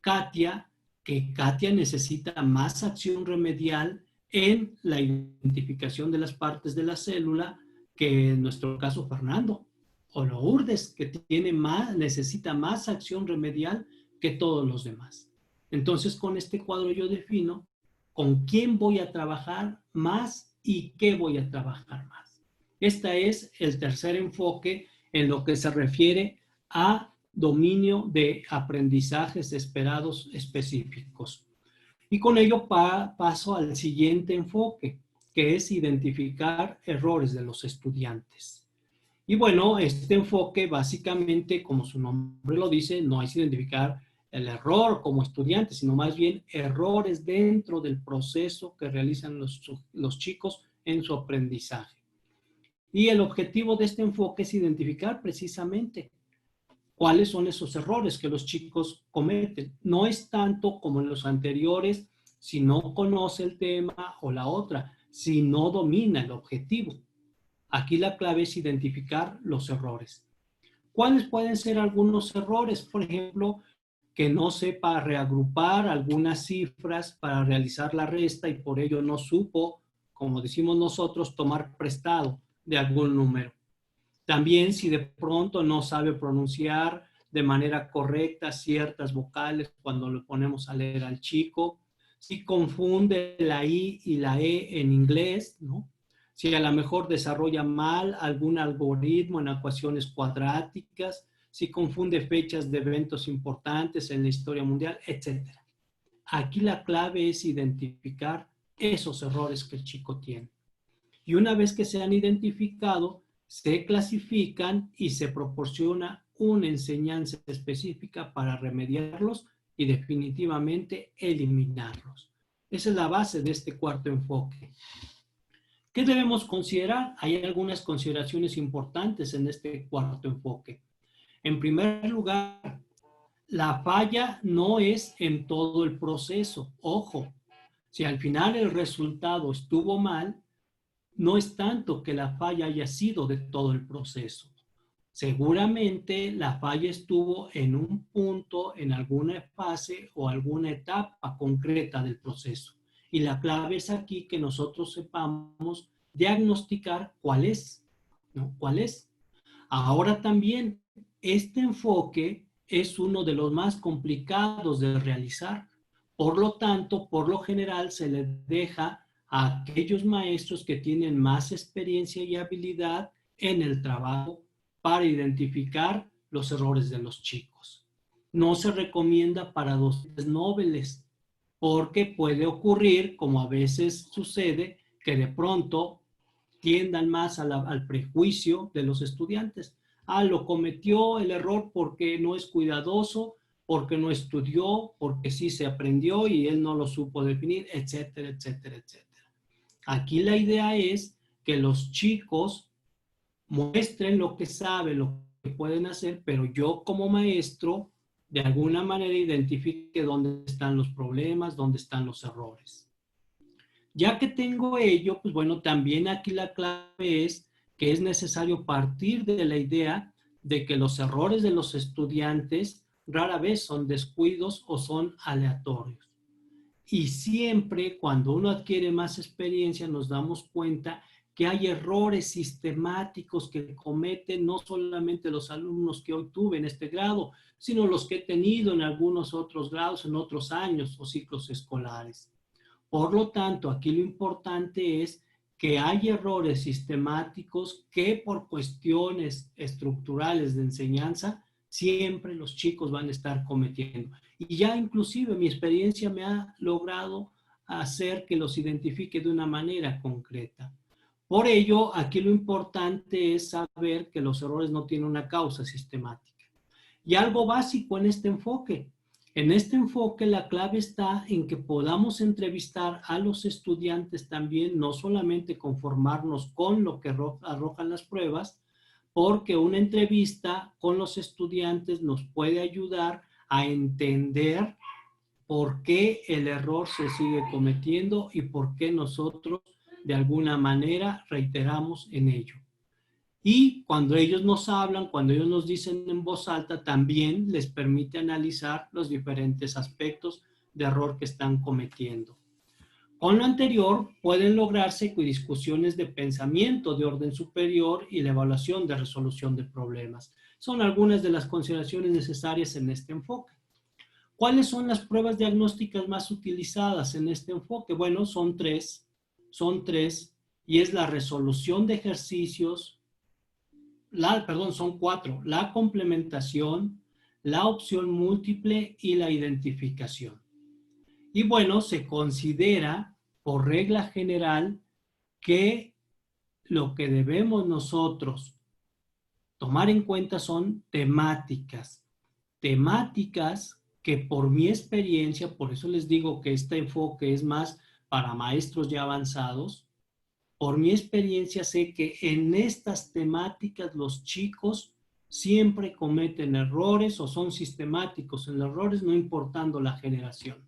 Katia, que Katia necesita más acción remedial en la identificación de las partes de la célula que en nuestro caso Fernando. O Lourdes, que necesita más acción remedial que todos los demás. Entonces, con este cuadro yo defino con quién voy a trabajar más y qué voy a trabajar más. Este es el tercer enfoque en lo que se refiere a dominio de aprendizajes esperados específicos. Y con ello paso al siguiente enfoque, que es identificar errores de los estudiantes. Y bueno, este enfoque básicamente, como su nombre lo dice, no es identificar el error como estudiante, sino más bien errores dentro del proceso que realizan los chicos en su aprendizaje. Y el objetivo de este enfoque es identificar precisamente cuáles son esos errores que los chicos cometen. No es tanto como en los anteriores, si no conoce el tema o la otra, si no domina el objetivo. Aquí la clave es identificar los errores. ¿Cuáles pueden ser algunos errores? Por ejemplo, que no sepa reagrupar algunas cifras para realizar la resta y por ello no supo, como decimos nosotros, tomar prestado de algún número. También si de pronto no sabe pronunciar de manera correcta ciertas vocales cuando lo ponemos a leer al chico, si confunde la I y la E en inglés, ¿no? Si a lo mejor desarrolla mal algún algoritmo en ecuaciones cuadráticas, si confunde fechas de eventos importantes en la historia mundial, etc. Aquí la clave es identificar esos errores que el chico tiene. Y una vez que se han identificado, se clasifican y se proporciona una enseñanza específica para remediarlos y definitivamente eliminarlos. Esa es la base de este cuarto enfoque. ¿Qué debemos considerar? Hay algunas consideraciones importantes en este cuarto enfoque. En primer lugar, la falla no es en todo el proceso. Ojo, si al final el resultado estuvo mal, no es tanto que la falla haya sido de todo el proceso. Seguramente la falla estuvo en un punto, en alguna fase o alguna etapa concreta del proceso. Y la clave es aquí que nosotros sepamos diagnosticar cuál es, ¿no? ¿Cuál es? Ahora también, este enfoque es uno de los más complicados de realizar. Por lo tanto, por lo general se le deja a aquellos maestros que tienen más experiencia y habilidad en el trabajo para identificar los errores de los chicos. No se recomienda para docentes nobles, porque puede ocurrir, como a veces sucede, que de pronto tiendan más al prejuicio de los estudiantes. Ah, lo cometió el error porque no es cuidadoso, porque no estudió, porque sí se aprendió y él no lo supo definir, etcétera, etcétera, etcétera. Aquí la idea es que los chicos muestren lo que saben, lo que pueden hacer, pero yo como maestro de alguna manera identifique dónde están los problemas, dónde están los errores. Ya que tengo ello, pues bueno, también aquí la clave es que es necesario partir de la idea de que los errores de los estudiantes rara vez son descuidos o son aleatorios. Y siempre cuando uno adquiere más experiencia nos damos cuenta que hay errores sistemáticos que cometen no solamente los alumnos que hoy tuve en este grado, sino los que he tenido en algunos otros grados, en otros años o ciclos escolares. Por lo tanto, aquí lo importante es que hay errores sistemáticos que por cuestiones estructurales de enseñanza siempre los chicos van a estar cometiendo. Y ya inclusive mi experiencia me ha logrado hacer que los identifique de una manera concreta. Por ello, aquí lo importante es saber que los errores no tienen una causa sistemática. Y algo básico en este enfoque. En este enfoque la clave está en que podamos entrevistar a los estudiantes también, no solamente conformarnos con lo que arrojan las pruebas, porque una entrevista con los estudiantes nos puede ayudar a entender por qué el error se sigue cometiendo y por qué nosotros de alguna manera reiteramos en ello. Y cuando ellos nos hablan, cuando ellos nos dicen en voz alta, también les permite analizar los diferentes aspectos de error que están cometiendo. Con lo anterior, pueden lograrse discusiones de pensamiento de orden superior y la evaluación de resolución de problemas. Son algunas de las consideraciones necesarias en este enfoque. ¿Cuáles son las pruebas diagnósticas más utilizadas en este enfoque? Bueno, son tres, y es la resolución de ejercicios, son cuatro: la complementación, la opción múltiple y la identificación. Y bueno, se considera por regla general que lo que debemos nosotros tomar en cuenta son temáticas que por mi experiencia, por eso les digo que este enfoque es más para maestros ya avanzados. Por mi experiencia sé que en estas temáticas los chicos siempre cometen errores o son sistemáticos en errores, no importando la generación.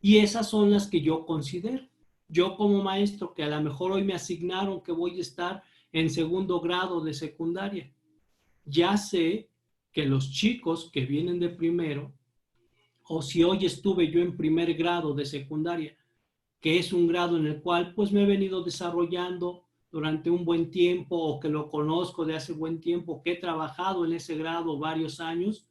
Y esas son las que yo considero. Yo como maestro, que a lo mejor hoy me asignaron que voy a estar en segundo grado de secundaria, ya sé que los chicos que vienen de primero, o si hoy estuve yo en primer grado de secundaria, que es un grado en el cual pues me he venido desarrollando durante un buen tiempo o que lo conozco de hace buen tiempo, que he trabajado en ese grado varios años,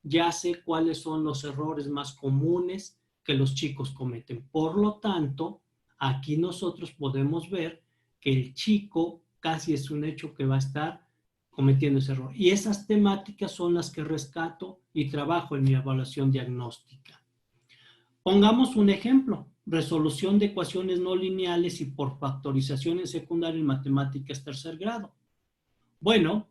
ya sé cuáles son los errores más comunes que los chicos cometen. Por lo tanto, aquí nosotros podemos ver que el chico casi es un hecho que va a estar cometiendo ese error. Y esas temáticas son las que rescato y trabajo en mi evaluación diagnóstica. Pongamos un ejemplo: resolución de ecuaciones no lineales y por factorización en secundaria en matemáticas tercer grado. Bueno,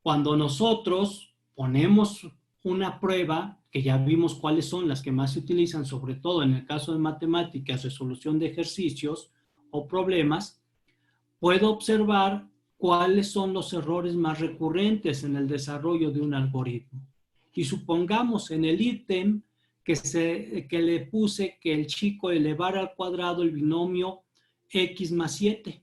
cuando nosotros ponemos una prueba, que ya vimos cuáles son las que más se utilizan, sobre todo en el caso de matemáticas, resolución de ejercicios o problemas, puedo observar cuáles son los errores más recurrentes en el desarrollo de un algoritmo. Y supongamos en el ítem que le puse que el chico elevara al cuadrado el binomio x más 7.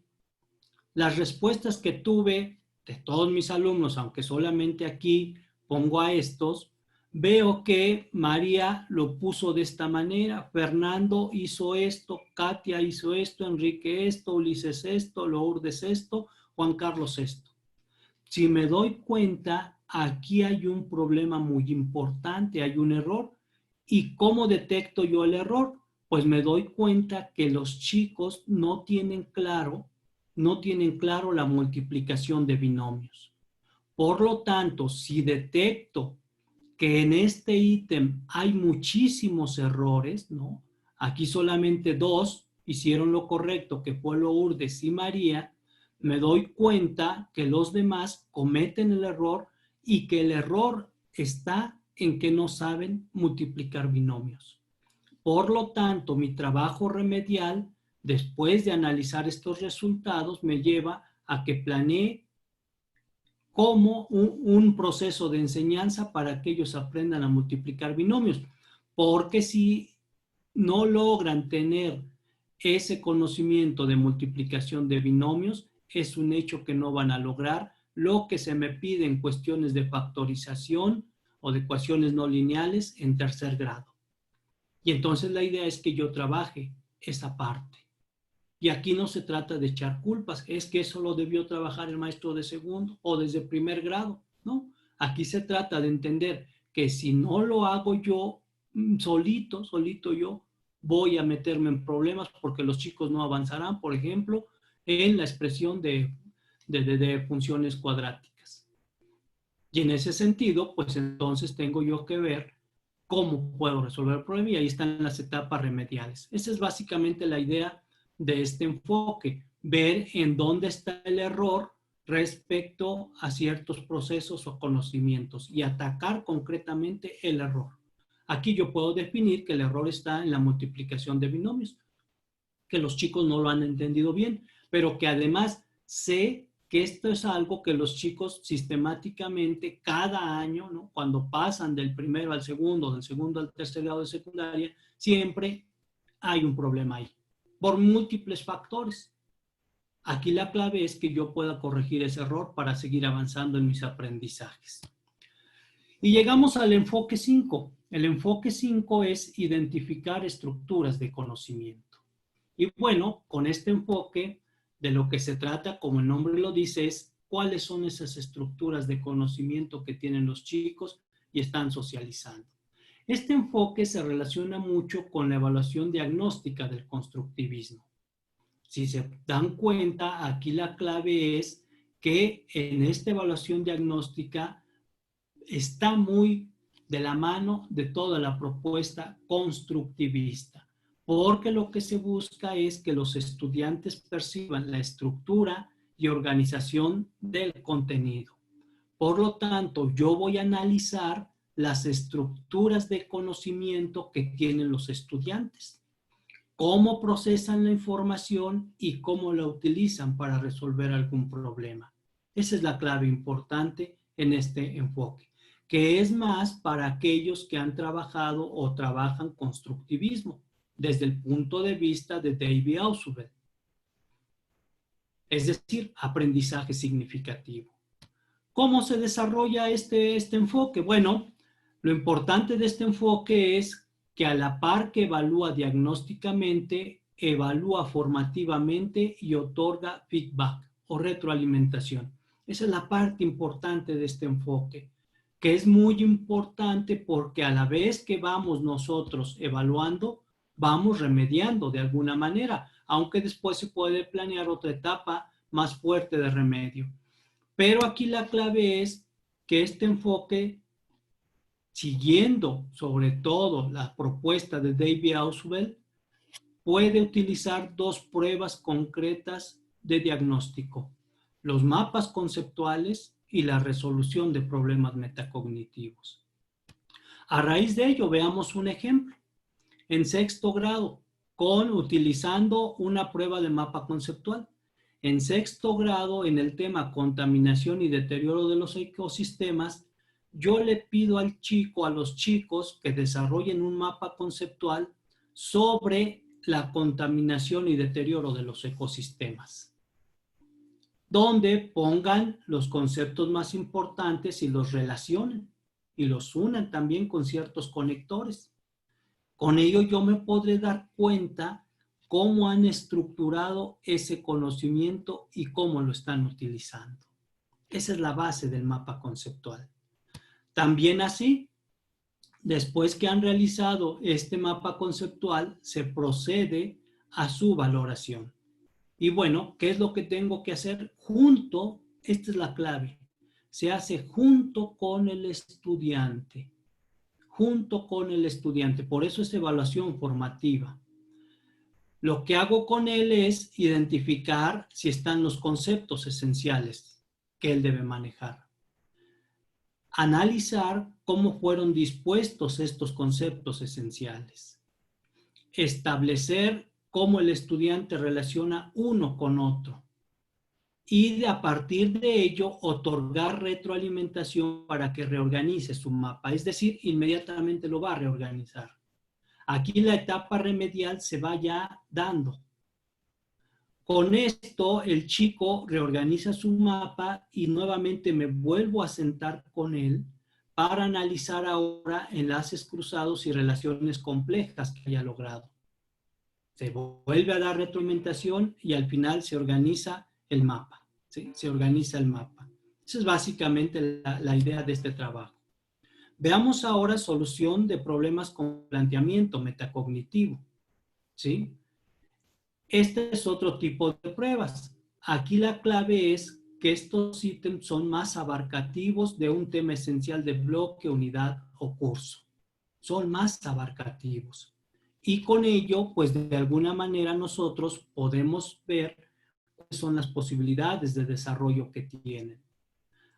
Las respuestas que tuve de todos mis alumnos, aunque solamente aquí pongo a estos, veo que María lo puso de esta manera, Fernando hizo esto, Katia hizo esto, Enrique esto, Ulises esto, Lourdes esto, Juan Carlos esto. Si me doy cuenta, aquí hay un problema muy importante, hay un error. ¿Y cómo detecto yo el error? Pues me doy cuenta que los chicos no tienen claro la multiplicación de binomios. Por lo tanto, si detecto que en este ítem hay muchísimos errores, ¿no? Aquí solamente dos hicieron lo correcto, que fue Lourdes y María, me doy cuenta que los demás cometen el error y que el error está en que no saben multiplicar binomios. Por lo tanto, mi trabajo remedial, después de analizar estos resultados, me lleva a que planee como un proceso de enseñanza para que ellos aprendan a multiplicar binomios. Porque si no logran tener ese conocimiento de multiplicación de binomios, es un hecho que no van a lograr lo que se me pide en cuestiones de factorización o de ecuaciones no lineales en tercer grado. Y entonces la idea es que yo trabaje esa parte. Y aquí no se trata de echar culpas, es que eso lo debió trabajar el maestro de segundo o desde primer grado, ¿no? Aquí se trata de entender que si no lo hago yo solito yo, voy a meterme en problemas porque los chicos no avanzarán, por ejemplo, en la expresión de funciones cuadráticas. Y en ese sentido, pues entonces tengo yo que ver cómo puedo resolver el problema y ahí están las etapas remediales. Esa es básicamente la idea de este enfoque, ver en dónde está el error respecto a ciertos procesos o conocimientos y atacar concretamente el error. Aquí yo puedo definir que el error está en la multiplicación de binomios, que los chicos no lo han entendido bien, pero que además sé que esto es algo que los chicos sistemáticamente cada año, ¿no? Cuando pasan del primero al segundo, del segundo al tercer grado de secundaria, siempre hay un problema ahí, por múltiples factores. Aquí la clave es que yo pueda corregir ese error para seguir avanzando en mis aprendizajes. Y llegamos al enfoque 5. El enfoque 5 es identificar estructuras de conocimiento. Y bueno, con este enfoque de lo que se trata, como el nombre lo dice, es cuáles son esas estructuras de conocimiento que tienen los chicos y están socializando. Este enfoque se relaciona mucho con la evaluación diagnóstica del constructivismo. Si se dan cuenta, aquí la clave es que en esta evaluación diagnóstica está muy de la mano de toda la propuesta constructivista, porque lo que se busca es que los estudiantes perciban la estructura y organización del contenido. Por lo tanto, yo voy a analizar las estructuras de conocimiento que tienen los estudiantes, cómo procesan la información y cómo la utilizan para resolver algún problema. Esa es la clave importante en este enfoque, que es más para aquellos que han trabajado o trabajan constructivismo desde el punto de vista de David Ausubel. Es decir, aprendizaje significativo. ¿Cómo se desarrolla este enfoque? Bueno, lo importante de este enfoque es que a la par que evalúa diagnósticamente, evalúa formativamente y otorga feedback o retroalimentación. Esa es la parte importante de este enfoque, que es muy importante porque a la vez que vamos nosotros evaluando, vamos remediando de alguna manera, aunque después se puede planear otra etapa más fuerte de remedio. Pero aquí la clave es que este enfoque, siguiendo sobre todo la propuesta de David Ausubel, puede utilizar dos pruebas concretas de diagnóstico: los mapas conceptuales y la resolución de problemas metacognitivos. A raíz de ello, veamos un ejemplo. En sexto grado, utilizando una prueba de mapa conceptual. En sexto grado, en el tema contaminación y deterioro de los ecosistemas, yo le pido a los chicos que desarrollen un mapa conceptual sobre la contaminación y deterioro de los ecosistemas, donde pongan los conceptos más importantes y los relacionen y los unan también con ciertos conectores. Con ello yo me podré dar cuenta cómo han estructurado ese conocimiento y cómo lo están utilizando. Esa es la base del mapa conceptual. También así, después que han realizado este mapa conceptual, se procede a su valoración. Y bueno, ¿qué es lo que tengo que hacer? Esta es la clave, se hace junto con el estudiante. Por eso es evaluación formativa. Lo que hago con él es identificar si están los conceptos esenciales que él debe manejar. Analizar cómo fueron dispuestos estos conceptos esenciales. Establecer cómo el estudiante relaciona uno con otro. Y a partir de ello, otorgar retroalimentación para que reorganice su mapa. Es decir, inmediatamente lo va a reorganizar. Aquí la etapa remedial se va ya dando. Con esto, el chico reorganiza su mapa y nuevamente me vuelvo a sentar con él para analizar ahora enlaces cruzados y relaciones complejas que haya logrado. Se vuelve a dar retroalimentación y al final se organiza el mapa. ¿Sí? Se organiza el mapa. Esa es básicamente la idea de este trabajo. Veamos ahora solución de problemas con planteamiento metacognitivo. ¿Sí? Este es otro tipo de pruebas. Aquí la clave es que estos ítems son más abarcativos de un tema esencial de bloque, unidad o curso. Son más abarcativos. Y con ello, pues de alguna manera nosotros podemos ver cuáles son las posibilidades de desarrollo que tienen.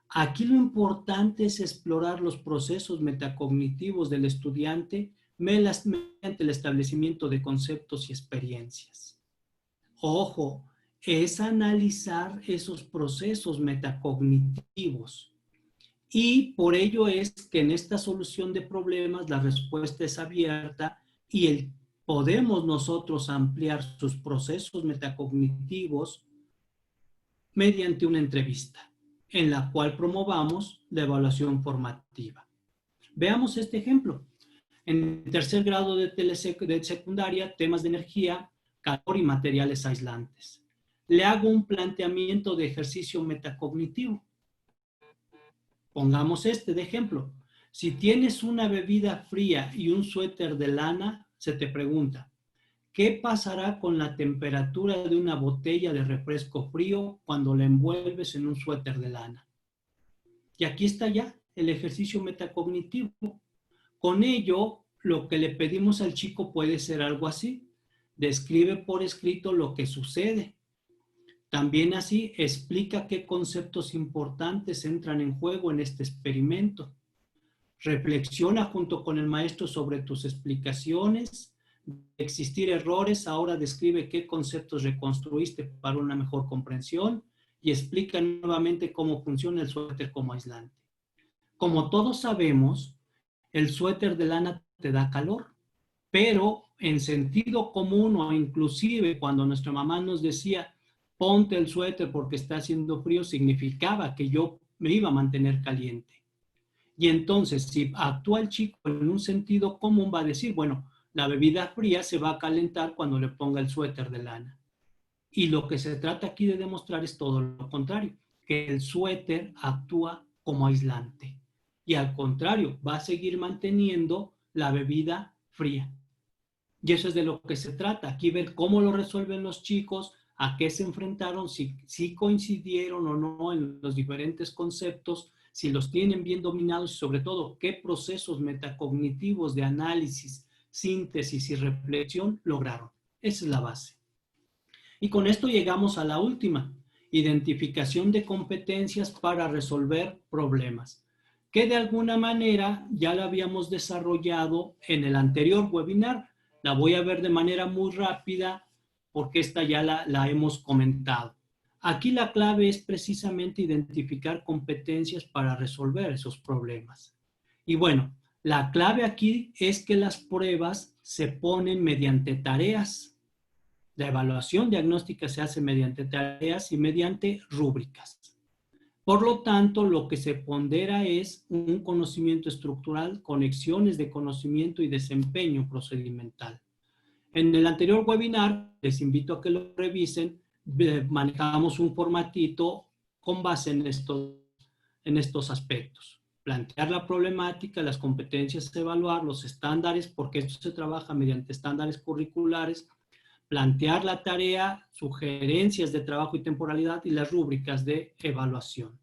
Aquí lo importante es explorar los procesos metacognitivos del estudiante mediante el establecimiento de conceptos y experiencias. Ojo, es analizar esos procesos metacognitivos. Y por ello es que en esta solución de problemas la respuesta es abierta y podemos nosotros ampliar sus procesos metacognitivos mediante una entrevista en la cual promovamos la evaluación formativa. Veamos este ejemplo. En tercer grado de secundaria, temas de energía, calor y materiales aislantes. Le hago un planteamiento de ejercicio metacognitivo. Pongamos este de ejemplo. Si tienes una bebida fría y un suéter de lana, se te pregunta, ¿qué pasará con la temperatura de una botella de refresco frío cuando la envuelves en un suéter de lana? Y aquí está ya el ejercicio metacognitivo. Con ello, lo que le pedimos al chico puede ser algo así. Describe por escrito lo que sucede. También así explica qué conceptos importantes entran en juego en este experimento. Reflexiona junto con el maestro sobre tus explicaciones. De existir errores, ahora describe qué conceptos reconstruiste para una mejor comprensión y explica nuevamente cómo funciona el suéter como aislante. Como todos sabemos, el suéter de lana te da calor, pero en sentido común o inclusive cuando nuestra mamá nos decía ponte el suéter porque está haciendo frío, significaba que yo me iba a mantener caliente. Y entonces, si actúa el chico en un sentido común, va a decir, bueno, la bebida fría se va a calentar cuando le ponga el suéter de lana. Y lo que se trata aquí de demostrar es todo lo contrario, que el suéter actúa como aislante. Y al contrario, va a seguir manteniendo la bebida fría. Y eso es de lo que se trata. Aquí ver cómo lo resuelven los chicos, a qué se enfrentaron, si coincidieron o no en los diferentes conceptos, si los tienen bien dominados y sobre todo qué procesos metacognitivos de análisis, síntesis y reflexión lograron. Esa es la base. Y con esto llegamos a la última, identificación de competencias para resolver problemas, que de alguna manera ya la habíamos desarrollado en el anterior webinar. La voy a ver de manera muy rápida porque esta ya la hemos comentado. Aquí la clave es precisamente identificar competencias para resolver esos problemas. Y bueno, la clave aquí es que las pruebas se ponen mediante tareas. La evaluación diagnóstica se hace mediante tareas y mediante rúbricas. Por lo tanto, lo que se pondera es un conocimiento estructural, conexiones de conocimiento y desempeño procedimental. En el anterior webinar, les invito a que lo revisen, manejamos un formatito con base en estos aspectos. Plantear la problemática, las competencias, evaluar los estándares, porque esto se trabaja mediante estándares curriculares, plantear la tarea, sugerencias de trabajo y temporalidad y las rúbricas de evaluación.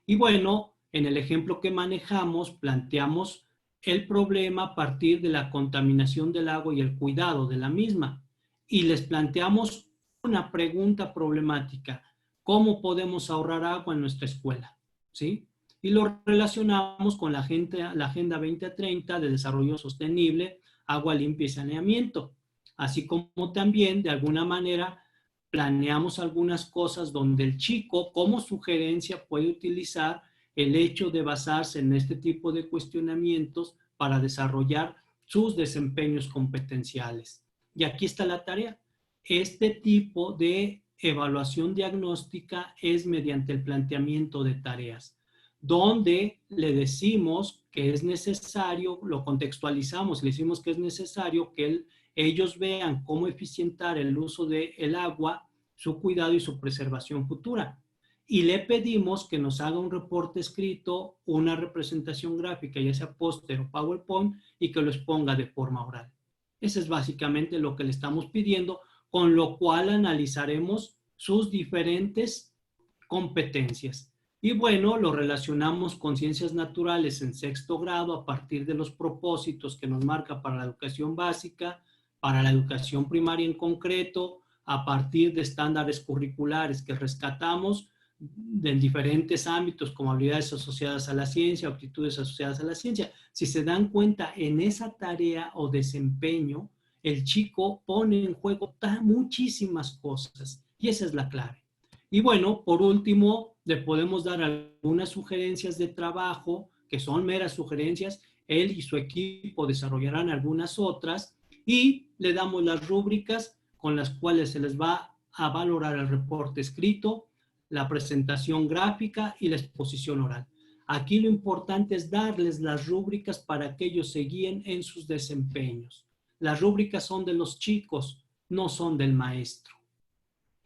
Y bueno, en el ejemplo que manejamos, planteamos el problema a partir de la contaminación del agua y el cuidado de la misma. Y les planteamos una pregunta problemática. ¿Cómo podemos ahorrar agua en nuestra escuela? ¿Sí? Y lo relacionamos con la Agenda 2030 de Desarrollo Sostenible, Agua Limpia y Saneamiento. Así como también, de alguna manera, planeamos algunas cosas donde el chico, como sugerencia, puede utilizar el hecho de basarse en este tipo de cuestionamientos para desarrollar sus desempeños competenciales. Y aquí está la tarea. Este tipo de evaluación diagnóstica es mediante el planteamiento de tareas, donde le decimos que es necesario, lo contextualizamos, le decimos que es necesario que ellos vean cómo eficientar el uso del agua, su cuidado y su preservación futura. Y le pedimos que nos haga un reporte escrito, una representación gráfica, ya sea póster o PowerPoint, y que lo exponga de forma oral. Eso es básicamente lo que le estamos pidiendo, con lo cual analizaremos sus diferentes competencias. Y bueno, lo relacionamos con ciencias naturales en sexto grado a partir de los propósitos que nos marca para la educación básica, para la educación primaria en concreto, a partir de estándares curriculares que rescatamos en diferentes ámbitos como habilidades asociadas a la ciencia, aptitudes asociadas a la ciencia. Si se dan cuenta, en esa tarea o desempeño, el chico pone en juego muchísimas cosas y esa es la clave. Y bueno, por último, le podemos dar algunas sugerencias de trabajo, que son meras sugerencias. Él y su equipo desarrollarán algunas otras y le damos las rúbricas con las cuales se les va a valorar el reporte escrito, la presentación gráfica y la exposición oral. Aquí lo importante es darles las rúbricas para que ellos se guíen en sus desempeños. Las rúbricas son de los chicos, no son del maestro.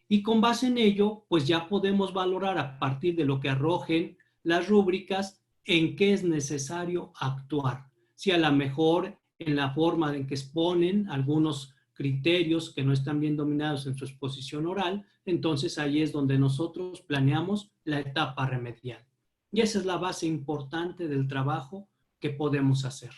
Y con base en ello, pues ya podemos valorar a partir de lo que arrojen las rúbricas en qué es necesario actuar. Si a lo mejor en la forma en que exponen algunos criterios que no están bien dominados en su exposición oral, entonces ahí es donde nosotros planeamos la etapa remedial. Y esa es la base importante del trabajo que podemos hacer.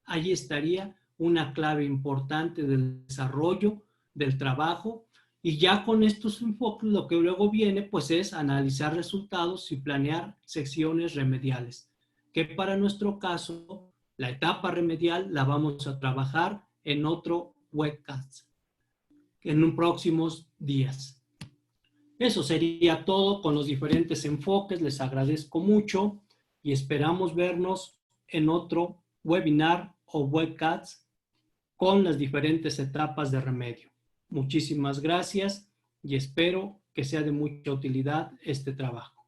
Allí estaría una clave importante del desarrollo del trabajo. Y ya con estos enfoques lo que luego viene pues es analizar resultados y planear secciones remediales, que para nuestro caso la etapa remedial la vamos a trabajar en otro webcast en un próximos días. Eso sería todo con los diferentes enfoques. Les agradezco mucho y esperamos vernos en otro webinar o webcast con las diferentes etapas de remedio. Muchísimas gracias y espero que sea de mucha utilidad este trabajo.